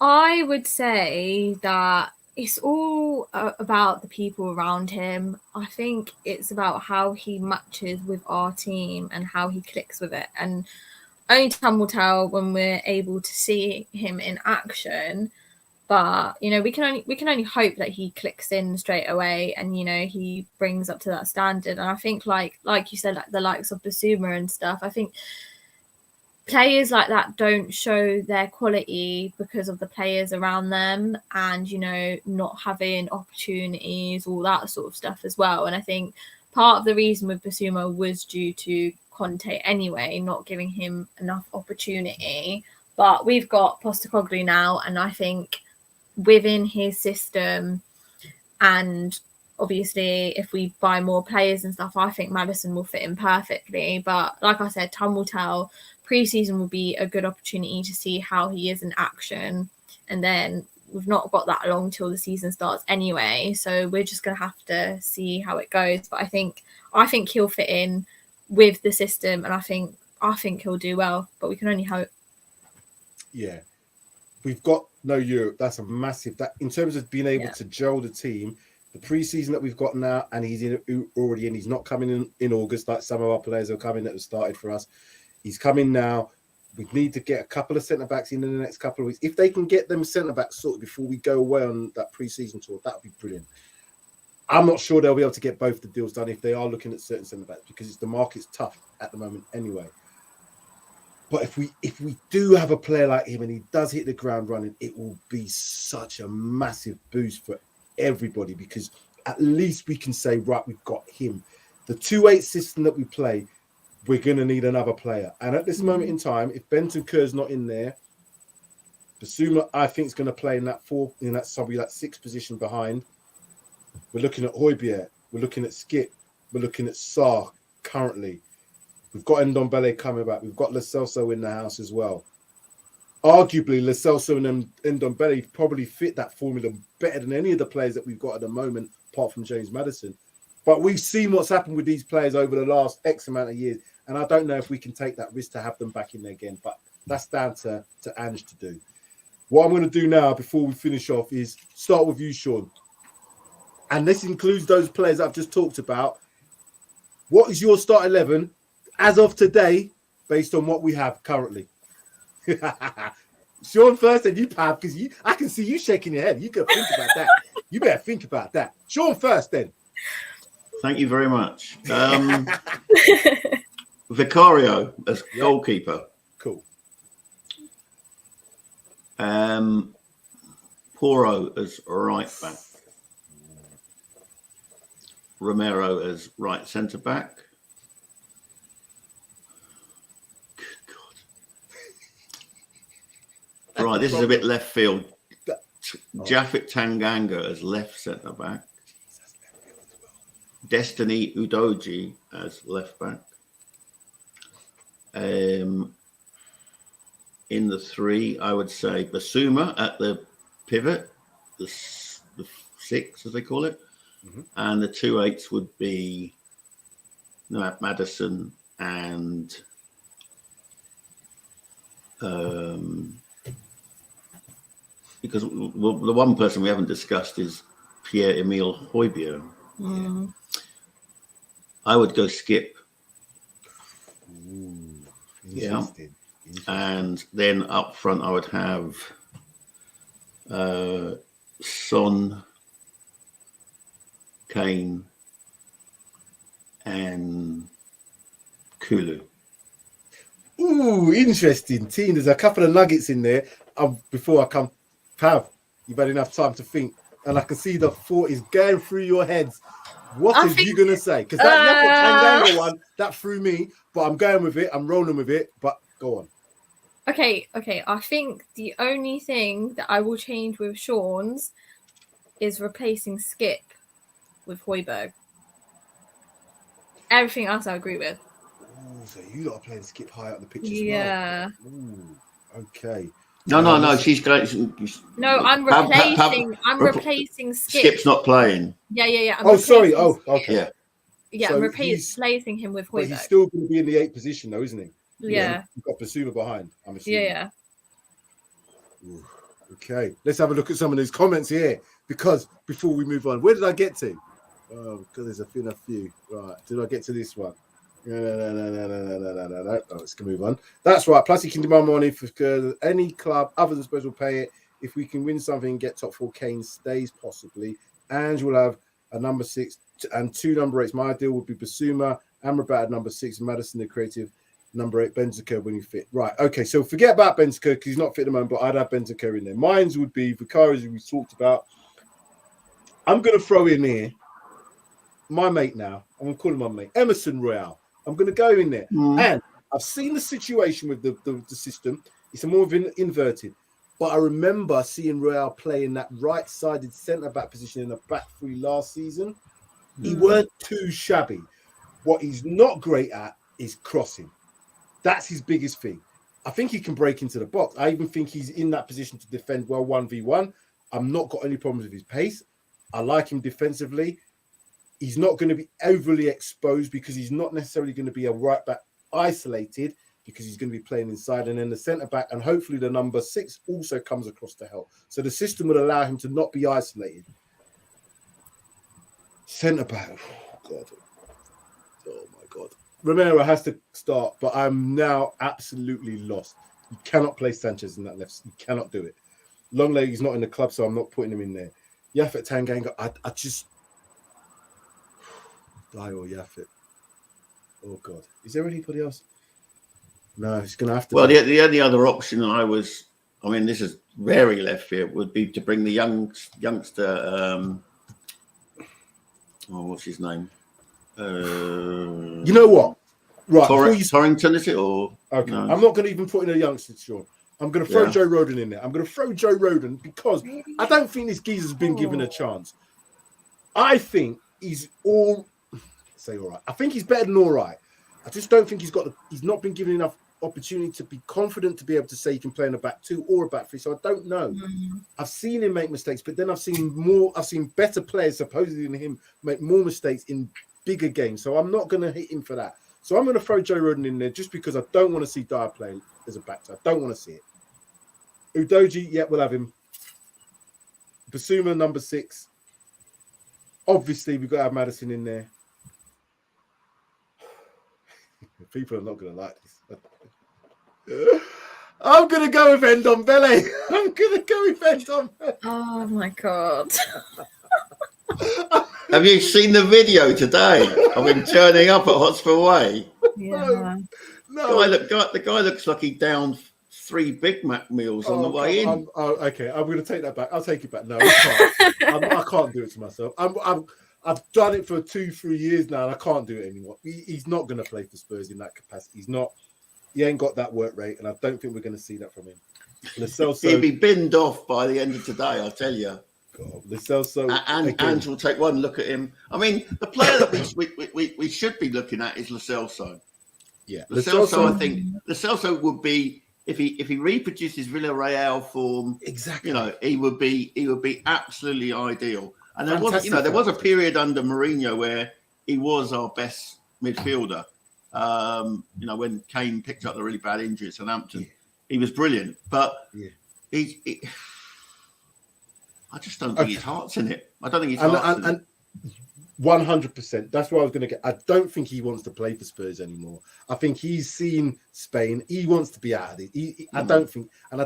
I would say that it's all about the people around him. I think it's about how he matches with our team and how he clicks with it. And only time will tell when we're able to see him in action. But, you know, we can only hope that he clicks in straight away and, you know, he brings up to that standard. And I think like you said, like the likes of Basuma and stuff, I think players like that don't show their quality because of the players around them and, you know, not having opportunities, all that sort of stuff as well. And I think part of the reason with Basuma was due to Conte anyway, not giving him enough opportunity. But we've got Postecoglou now, and I think within his system, and obviously if we buy more players and stuff, I think Maddison will fit in perfectly. But like I said, time will tell. Pre-season will be a good opportunity to see how he is in action, and then we've not got that long till the season starts anyway, so we're just going to have to see how it goes. But I think he'll fit in with the system, and I think he'll do well, but we can only hope. Yeah, we've got no Europe. That's a massive, that in terms of being able to gel the team, the preseason that we've got now, and he's already in. He's not coming in August like some of our players are coming that have started for us. He's coming now. We need to get a couple of centre-backs in the next couple of weeks. If they can get them centre-backs sorted before we go away on that pre-season tour, that would be brilliant. I'm not sure they'll be able to get both the deals done if they are looking at certain centre-backs, because the market's tough at the moment anyway. But if we do have a player like him and he does hit the ground running, it will be such a massive boost for everybody, because at least we can say, right, we've got him. The 2-8 system that we play, we're going to need another player. And at this moment in time, if Bentancur's not in there, Basuma, I think, is going to play in that 6th position behind. We're looking at Højbjerg. We're looking at Skip. We're looking at Sarr currently. We've got Ndombele coming back. We've got Lo Celso in the house as well. Arguably, Lo Celso and Ndombele probably fit that formula better than any of the players that we've got at the moment, apart from James Maddison. But we've seen what's happened with these players over the last X amount of years, and I don't know if we can take that risk to have them back in there again. But that's down to Ange to do. What I'm going to do now, before we finish off, is start with you, Sean. And this includes those players I've just talked about. What is your start 11 as of today, based on what we have currently? Sean first, and you, Pav, because I can see you shaking your head. You can think about that. You better think about that. Sean first, then. Thank you very much. Vicario as goalkeeper. Cool. Porro as right back. Romero as right centre back. Good God. Right, this is a bit left field. Japhet Tanganga as left centre back. Destiny Udoji as left back. In the 3, I would say Basuma at the pivot, the 6 as they call it, and the 2-8s would be Maddison and because the one person we haven't discussed is Pierre-Emile Højbjerg. I would go Skip. Interesting. And then up front, I would have Son, Kane, and Kulu. Ooh, interesting. Team, there's a couple of nuggets in there. Before I come, Pav, you've had enough time to think, and I can see the thought is going through your heads. What are you going to say? Because that Tanganga one, that threw me, but I'm going with it. I'm rolling with it, but go on. Okay. I think the only thing that I will change with Sean's is replacing Skip with Højbjerg. Everything else I agree with. Ooh, so you lot are playing Skip high up the pitch as well. Ooh, okay. No. She's going. No, I'm replacing Skip. Skip's not playing. Yeah. Sorry. Oh, okay. Yeah, so I'm replacing him with Højbjerg. But he's still going to be in the 8th position, though, isn't he? Yeah. You've got Basuma behind, I'm assuming. Yeah. Ooh, okay, let's have a look at some of these comments here, because before we move on, where did I get to? Oh, because there's a few. Right, did I get to this one? No. Oh, let's move on. That's right. Plus, you can demand money for any club other than Spurs will pay it. If we can win something and get top 4, Kane stays possibly. And we'll have a number 6 and 2 number 8s. My ideal would be Basuma, Amrabat at number 6, Maddison the creative, number 8, Bentancur when he fit. Right. Okay. So forget about Bentancur because he's not fit at the moment, but I'd have Bentancur in there. Mine's would be Vicario, as we talked about. I'm going to throw in here my mate now. I'm going to call him my mate, Emerson Royale. I'm going to go in there. And I've seen the situation with the system. It's a more of an inverted. But I remember seeing Royale play in that right-sided centre-back position in the back three last season. He weren't too shabby. What he's not great at is crossing. That's his biggest thing. I think he can break into the box. I even think he's in that position to defend well 1v1. I've not got any problems with his pace. I like him defensively. He's not going to be overly exposed because he's not necessarily going to be a right back isolated because he's going to be playing inside, and then the centre back and hopefully the number 6 also comes across to help. So the system would allow him to not be isolated. Centre back, oh my God. Romero has to start, but I'm now absolutely lost. You cannot play Sanchez in that left. You cannot do it. Longleg is not in the club, so I'm not putting him in there. Yafet Tanganga, I just die or Yafet. Oh God, is there anybody else? No, he's going to have to. Well, the only other option this is very left field, would be to bring the youngster. What's his name? You know what? Right, Torrington, is it? Or okay, no? I'm not going to even put in a youngster, Sean. I'm going to throw Joe Rodon in there. I'm going to throw Joe Rodon because I don't think this geezer's been given a chance. I think he's all right. I think he's better than all right. I just don't think he's not been given enough opportunity to be confident to be able to say he can play in a back 2 or a back 3. So I don't know. I've seen him make mistakes, but then I've seen better players supposedly than him make more mistakes in bigger games. So I'm not going to hit him for that. So I'm going to throw Joe Rodon in there just because I don't want to see Dyer play as a back 2. I don't want to see it. Udoji, we'll have him. Basuma, number 6. Obviously, we've got to have Maddison in there. People are not going to like this. I'm going to go with Ndombele. I'm going to go with Ndombele. Oh, my God. Have you seen the video today of him turning up at Hotspur Way? Yeah. No. The guy looks like he downed 3 Big Mac meals on the way in. Okay, I'm going to take that back. I'll take it back. No, I can't. I can't do it to myself. I've done it for 2-3 years now, and I can't do it anymore. He's not going to play for Spurs in that capacity. He's not. He ain't got that work rate, and I don't think we're going to see that from him. Lo Celso, he'll be binned off by the end of today, I'll tell you. God, Lo Celso, and Ange will take one look at him. I mean, the player that we should be looking at is Lo Celso. Yeah, Lo Celso. I think Lo Celso would be if he reproduces Villarreal form. Exactly. He would be absolutely ideal. And there was a period under Mourinho where he was our best midfielder. When Kane picked up the really bad injury at Southampton, he was brilliant. But I just don't think his heart's in it. I don't think his heart's in it. 100%. That's what I was going to get. I don't think he wants to play for Spurs anymore. I think he's seen Spain. He wants to be out of it. I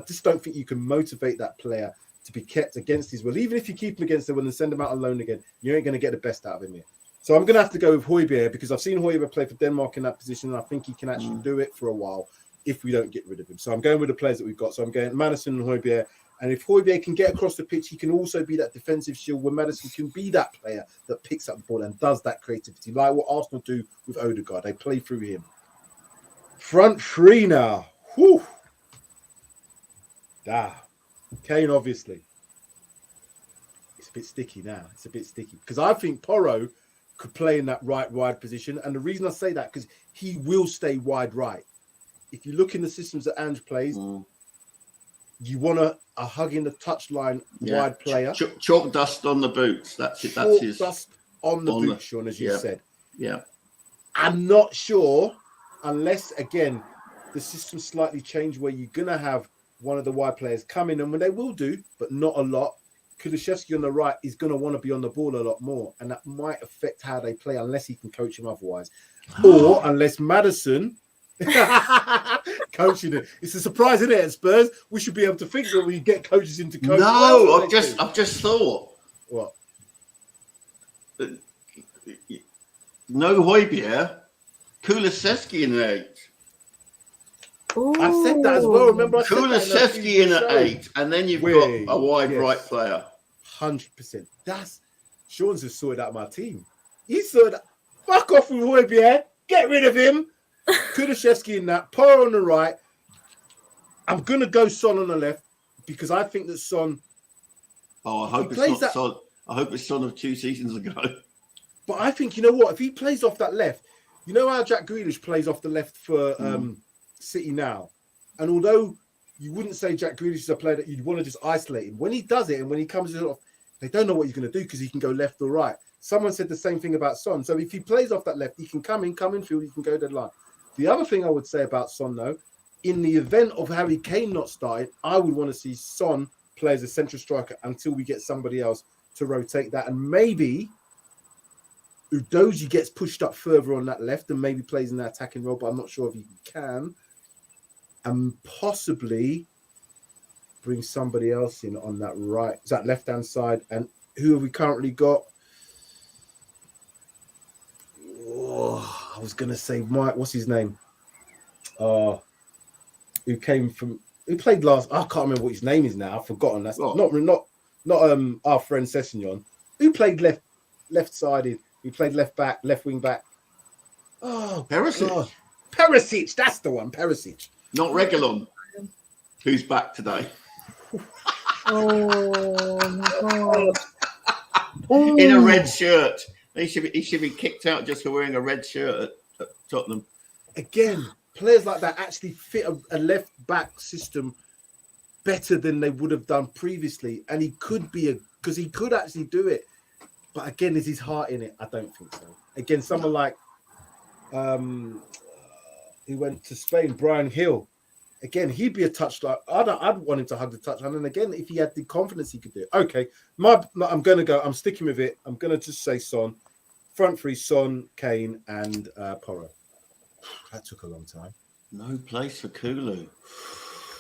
just don't think you can motivate that player to be kept against his will. Even if you keep him against the will and send him out on loan again, you ain't going to get the best out of him here. So I'm going to have to go with Højbjerg because I've seen Højbjerg play for Denmark in that position, and I think he can actually do it for a while if we don't get rid of him. So I'm going with the players that we've got. So I'm going Maddison and Højbjerg. And if Højbjerg can get across the pitch, he can also be that defensive shield where Maddison can be that player that picks up the ball and does that creativity, like what Arsenal do with Odegaard. They play through him. Front 3 now. Whew. Kane, obviously. It's a bit sticky now. It's a bit sticky. Because I think Porro could play in that right wide position. And the reason I say that, because he will stay wide right. If you look in the systems that Ange plays, you want a hugging the touchline wide player. Chalk dust on the boots. That's it. Chalk dust on the boots, Sean, as you said. Yeah. I'm not sure, unless, again, the system slightly changed where you're going to have one of the wide players come in, and when they will do, but not a lot. Kulusevski on the right is going to want to be on the ball a lot more, and that might affect how they play unless he can coach him otherwise. Or unless Maddison coaching it. It's a surprise, isn't it, at Spurs? We should be able to fix it when we get coaches into coaching. No, I've just thought. What? No Højbjerg, Kulusevski in an 8. I said that as well. Remember, I said Kulusevski in an 8, and then you've got a wide right player. 100%. Sean's just sorted out my team. He said, fuck off with Højbjerg. Get rid of him. Kulusevski in that. Porro on the right. I'm going to go Son on the left because I think that Son... Oh, I hope it's not Son. I hope it's Son of 2 seasons ago. But I think, you know what? If he plays off that left, you know how Jack Grealish plays off the left for City now? And although you wouldn't say Jack Grealish is a player that you'd want to just isolate him, when he does it and when he comes off, they don't know what he's going to do because he can go left or right. Someone said the same thing about Son. So if he plays off that left, he can come in field, he can go dead line. The other thing I would say about Son, though, in the event of Harry Kane not starting, I would want to see Son play as a central striker until we get somebody else to rotate that. And maybe Udoji gets pushed up further on that left and maybe plays in that attacking role, but I'm not sure if he can. And possibly bring somebody else in on that right, that left-hand side. And who have we currently got? Oh, I was going to say Mike, what's his name? Who played last? I can't remember what his name is now. I've forgotten. That's not our friend Sessignon. Who played left-sided? He played left back, left wing back. Oh, Perisic. God. Perisic, that's the one. Perisic. Not Reguilon, who's back today. Oh my God. In a red shirt. He should be kicked out just for wearing a red shirt at Tottenham. Again, players like that actually fit a left back system better than they would have done previously. And he could be because he could actually do it. But again, is his heart in it? I don't think so. Again, someone like he went to Spain, Brian Hill. Again, he'd be a touch like I'd want him to hug the touch. And then again, if he had the confidence, he could do it. Okay, I'm gonna go. I'm sticking with it. I'm gonna just say Son, front three: Son, Kane, and Porro. That took a long time. No place for Kulu.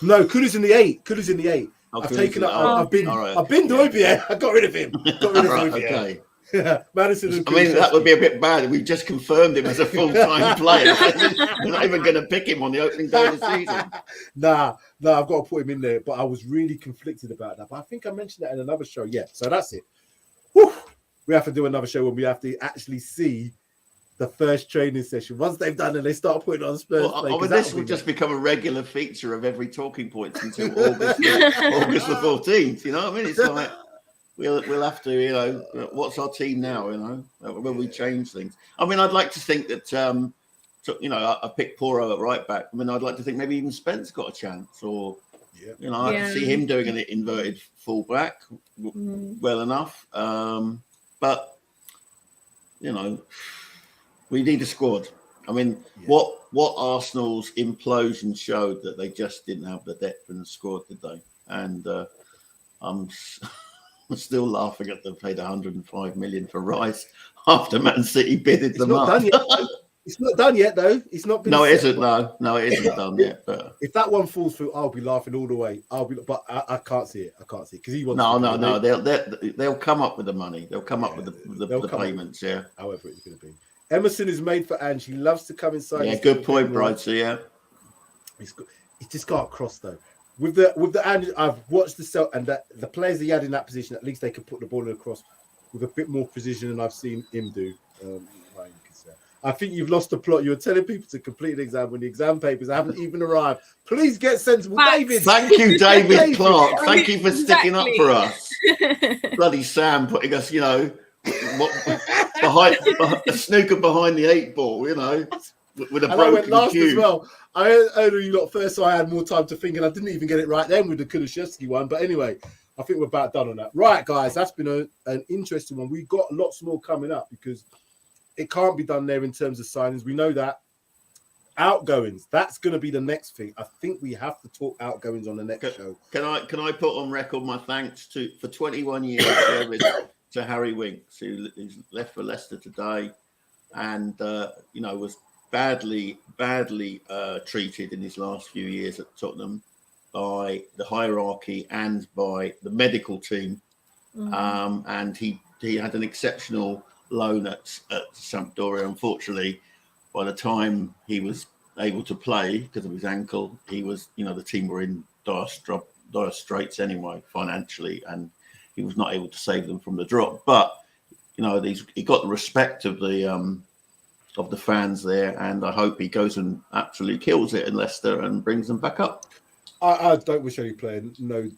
No, Kulu's in the 8. Kulu's in the 8. Oh, I've taken it. Right. I've been to Højbjerg. I got rid of him. Okay. Yeah, Maddison. And I mean, that would be a bit bad. We just confirmed him as a full-time player. We're not even going to pick him on the opening day of the season. Nah, I've got to put him in there. But I was really conflicted about that. But I think I mentioned that in another show. Yeah, so that's it. Whew. We have to do another show when we have to actually see the first training session. Once they've done it, they start putting on Spurs play. This will just become a regular feature of every talking point until August the 14th. You know what I mean? It's like we'll have to, you know, what's our team now? You know, when we change things. I mean, I'd like to think that, you know, I picked Porro at right back. I mean, I'd like to think maybe even Spence got a chance, or you know, I can see him doing an inverted fullback well enough. But you know, we need a squad. I mean, what Arsenal's implosion showed that they just didn't have the depth in the squad, did they? And I'm still laughing at them paid 105 million for Rice after Man City bidded them up. It's not done yet, though. It's not been. No, it isn't. No, it isn't done yet. But if that one falls through, I'll be laughing all the way. But I can't see it. I can't see it because he wants. No. They'll come up with the money. They'll come up with the payments. Yeah. However, it's going to be. Emerson is made for Ange. He loves to come inside. Yeah, good point, Brighter. Yeah. He's just got across though. With the Ange, I've watched the players he had in that position. At least they could put the ball across with a bit more precision than I've seen him do. I think you've lost the plot. You're telling people to complete an exam when the exam papers haven't even arrived. Please get sensible, David. Thank you, David Clark. Thank you for sticking up for us. Bloody Sam putting us, you know, behind a snooker behind the 8 ball, you know, with a broken I went last cue. as well. I heard you lot first, so I had more time to think, and I didn't even get it right then with the Kulusevski one. But anyway, I think we're about done on that. Right, guys, that's been an interesting one. We've got lots more coming up because it can't be done there in terms of signings. We know that. Outgoings, that's going to be the next thing. I think we have to talk outgoings on the next show. Can I put on record my thanks for 21 years service to Harry Winks, who's left for Leicester today, and you know, was badly treated in his last few years at Tottenham by the hierarchy and by the medical team. And he had an exceptional loan at Sampdoria. Unfortunately, by the time he was able to play because of his ankle, he was, you know, the team were in dire straits anyway financially, and he was not able to save them from the drop. But he got the respect of the fans there, and I hope he goes and absolutely kills it in Leicester and brings them back up. I don't wish any player no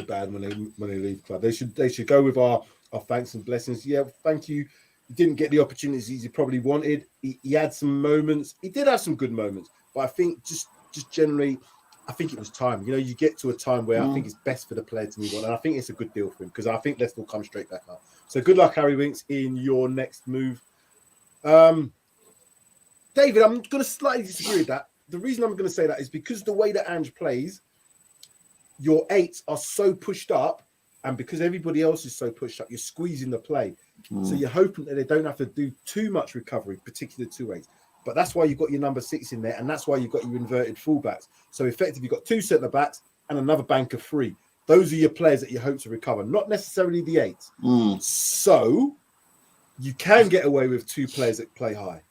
bad when they leave the club. They should go with our thanks and blessings. Yeah, thank you. He didn't get the opportunities he probably wanted. He had some moments. He did have some good moments, but I think just generally, I think it was time. You get to a time where I think it's best for the player to move on, and I think it's a good deal for him because I think Leicester will come straight back up. So good luck, Harry Winks, in your next move. David, I'm going to slightly disagree with that. The reason I'm going to say that is because the way that Ange plays, your eights are so pushed up, and because everybody else is so pushed up, you're squeezing the play. So you're hoping that they don't have to do too much recovery, particularly 2-8s. But that's why you've got your number 6 in there, and that's why you've got your inverted fullbacks. So effectively, you've got 2 centre-backs and another bank of 3. Those are your players that you hope to recover, not necessarily the 8s. So you can get away with 2 players that play high,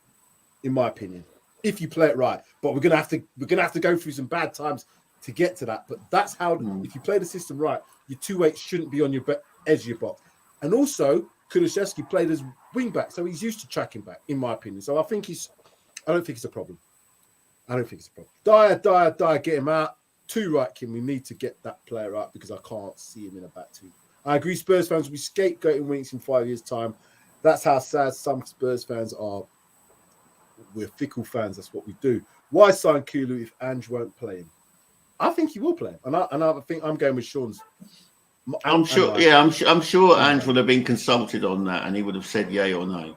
in my opinion, if you play it right. But we're gonna have to go through some bad times to get to that. But that's how if you play the system right, your 2-8 shouldn't be on your edge of your box. And also, Kulusevski played as wing back, so he's used to tracking back, in my opinion. So I don't think it's a problem. Dyer, get him out. 2 right, Kim. We need to get that player out because I can't see him in a back 2. I agree. Spurs fans will be scapegoating Winks in 5 years' time. That's how sad some Spurs fans are. We're fickle fans. That's what we do. Why sign Kulu if Ange won't play him? I think he will play him, and I think I'm going with Sean's. I'm sure. Yeah, I'm sure Ange would have been consulted on that, and he would have said yay or no.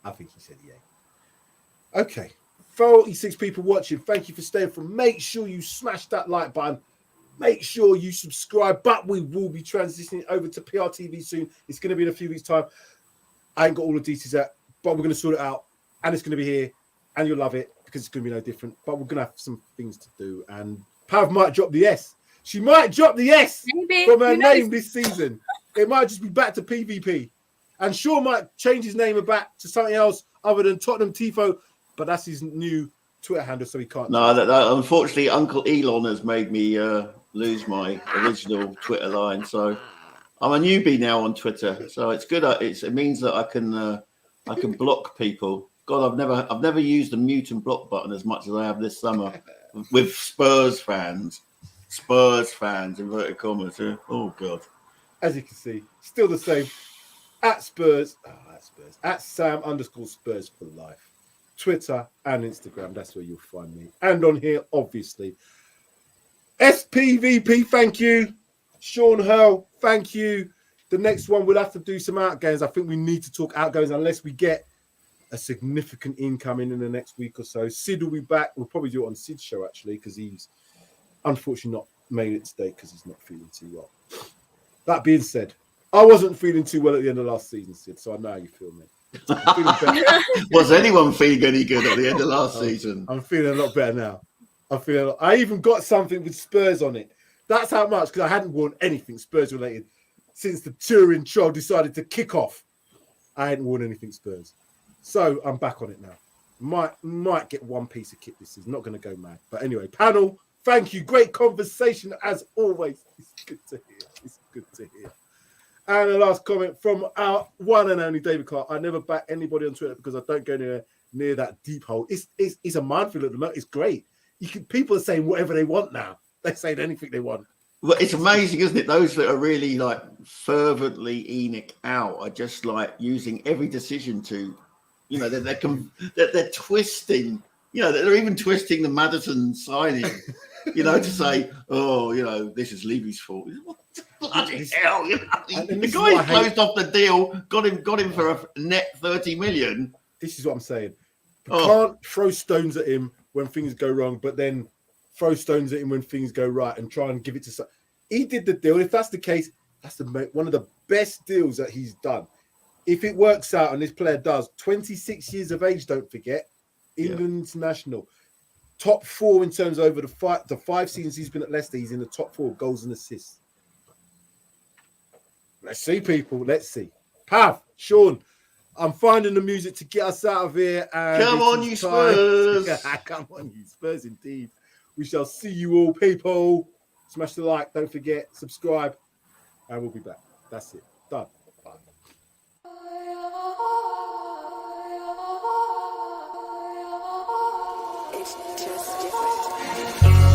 I think he said yay. Okay, 46 people watching. Thank you for staying for. Make sure you smash that like button. Make sure you subscribe. But we will be transitioning over to PRTv soon. It's going to be in a few weeks' time. I ain't got all the details yet, but we're going to sort it out, and it's going to be here, and you'll love it because it's going to be no different. But we're going to have some things to do, and Pav might drop the S. She might drop the S from her name this season. It might just be back to PvP. And Sean might change his name back to something else other than Tottenham Tifo, but that's his new Twitter handle, so he can't. No, unfortunately, Uncle Elon has made me lose my original Twitter line. So I'm a newbie now on Twitter. So it's good. It means that I can block people. God, I've never used the mute and block button as much as I have this summer with Spurs fans, inverted commas. Oh God. As you can see, still the same. At Spurs, at Sam_Spurs for life. Twitter and Instagram, that's where you'll find me. And on here, obviously. SPVP, thank you. Sean Hurl, thank you. The next one, we'll have to do some outgoings. I think we need to talk outgoings unless we get a significant income in the next week or so. Sid will be back. We'll probably do it on Sid's show, actually, because he's unfortunately not made it today because he's not feeling too well. That being said, I wasn't feeling too well at the end of last season, Sid, so I know how you feel, mate. Was anyone feeling any good at the end of last season? I'm feeling a lot better now. I even got something with Spurs on it. That's how much, because I hadn't worn anything Spurs related since the Turin trial decided to kick off. I hadn't worn anything Spurs. So I'm back on it now. Might get one piece of kit this season. Not going to go mad. But anyway, panel, thank you. Great conversation as always. It's good to hear. And the last comment from our one and only David Clark. I never back anybody on Twitter because I don't go near that deep hole. It's a minefield at the moment. It's great. People are saying whatever they want now. They're saying anything they want. Well, it's amazing, isn't it? Those that are really like fervently Enoch out are just like using every decision to, they're twisting. They're even twisting the Maddison signing. To say, this is Levy's fault. What the bloody hell? The guy who closed off the deal, got him for a net 30 million. This is what I'm saying. You can't throw stones at him when things go wrong, but then throw stones at him when things go right and try and give it to some. He did the deal. If that's the case, that's one of the best deals that he's done. If it works out and this player does, 26 years of age, don't forget, England international. Top 4 in terms of over the 5 seasons he's been at Leicester. He's in the top 4 goals and assists. Let's see, people. Let's see. Pav, Sean, I'm finding the music to get us out of here. And come on, you Spurs. Come on, you Spurs, indeed. We shall see you all, people. Smash the like. Don't forget, subscribe. And we'll be back. That's it. Done. Bye. It's just different.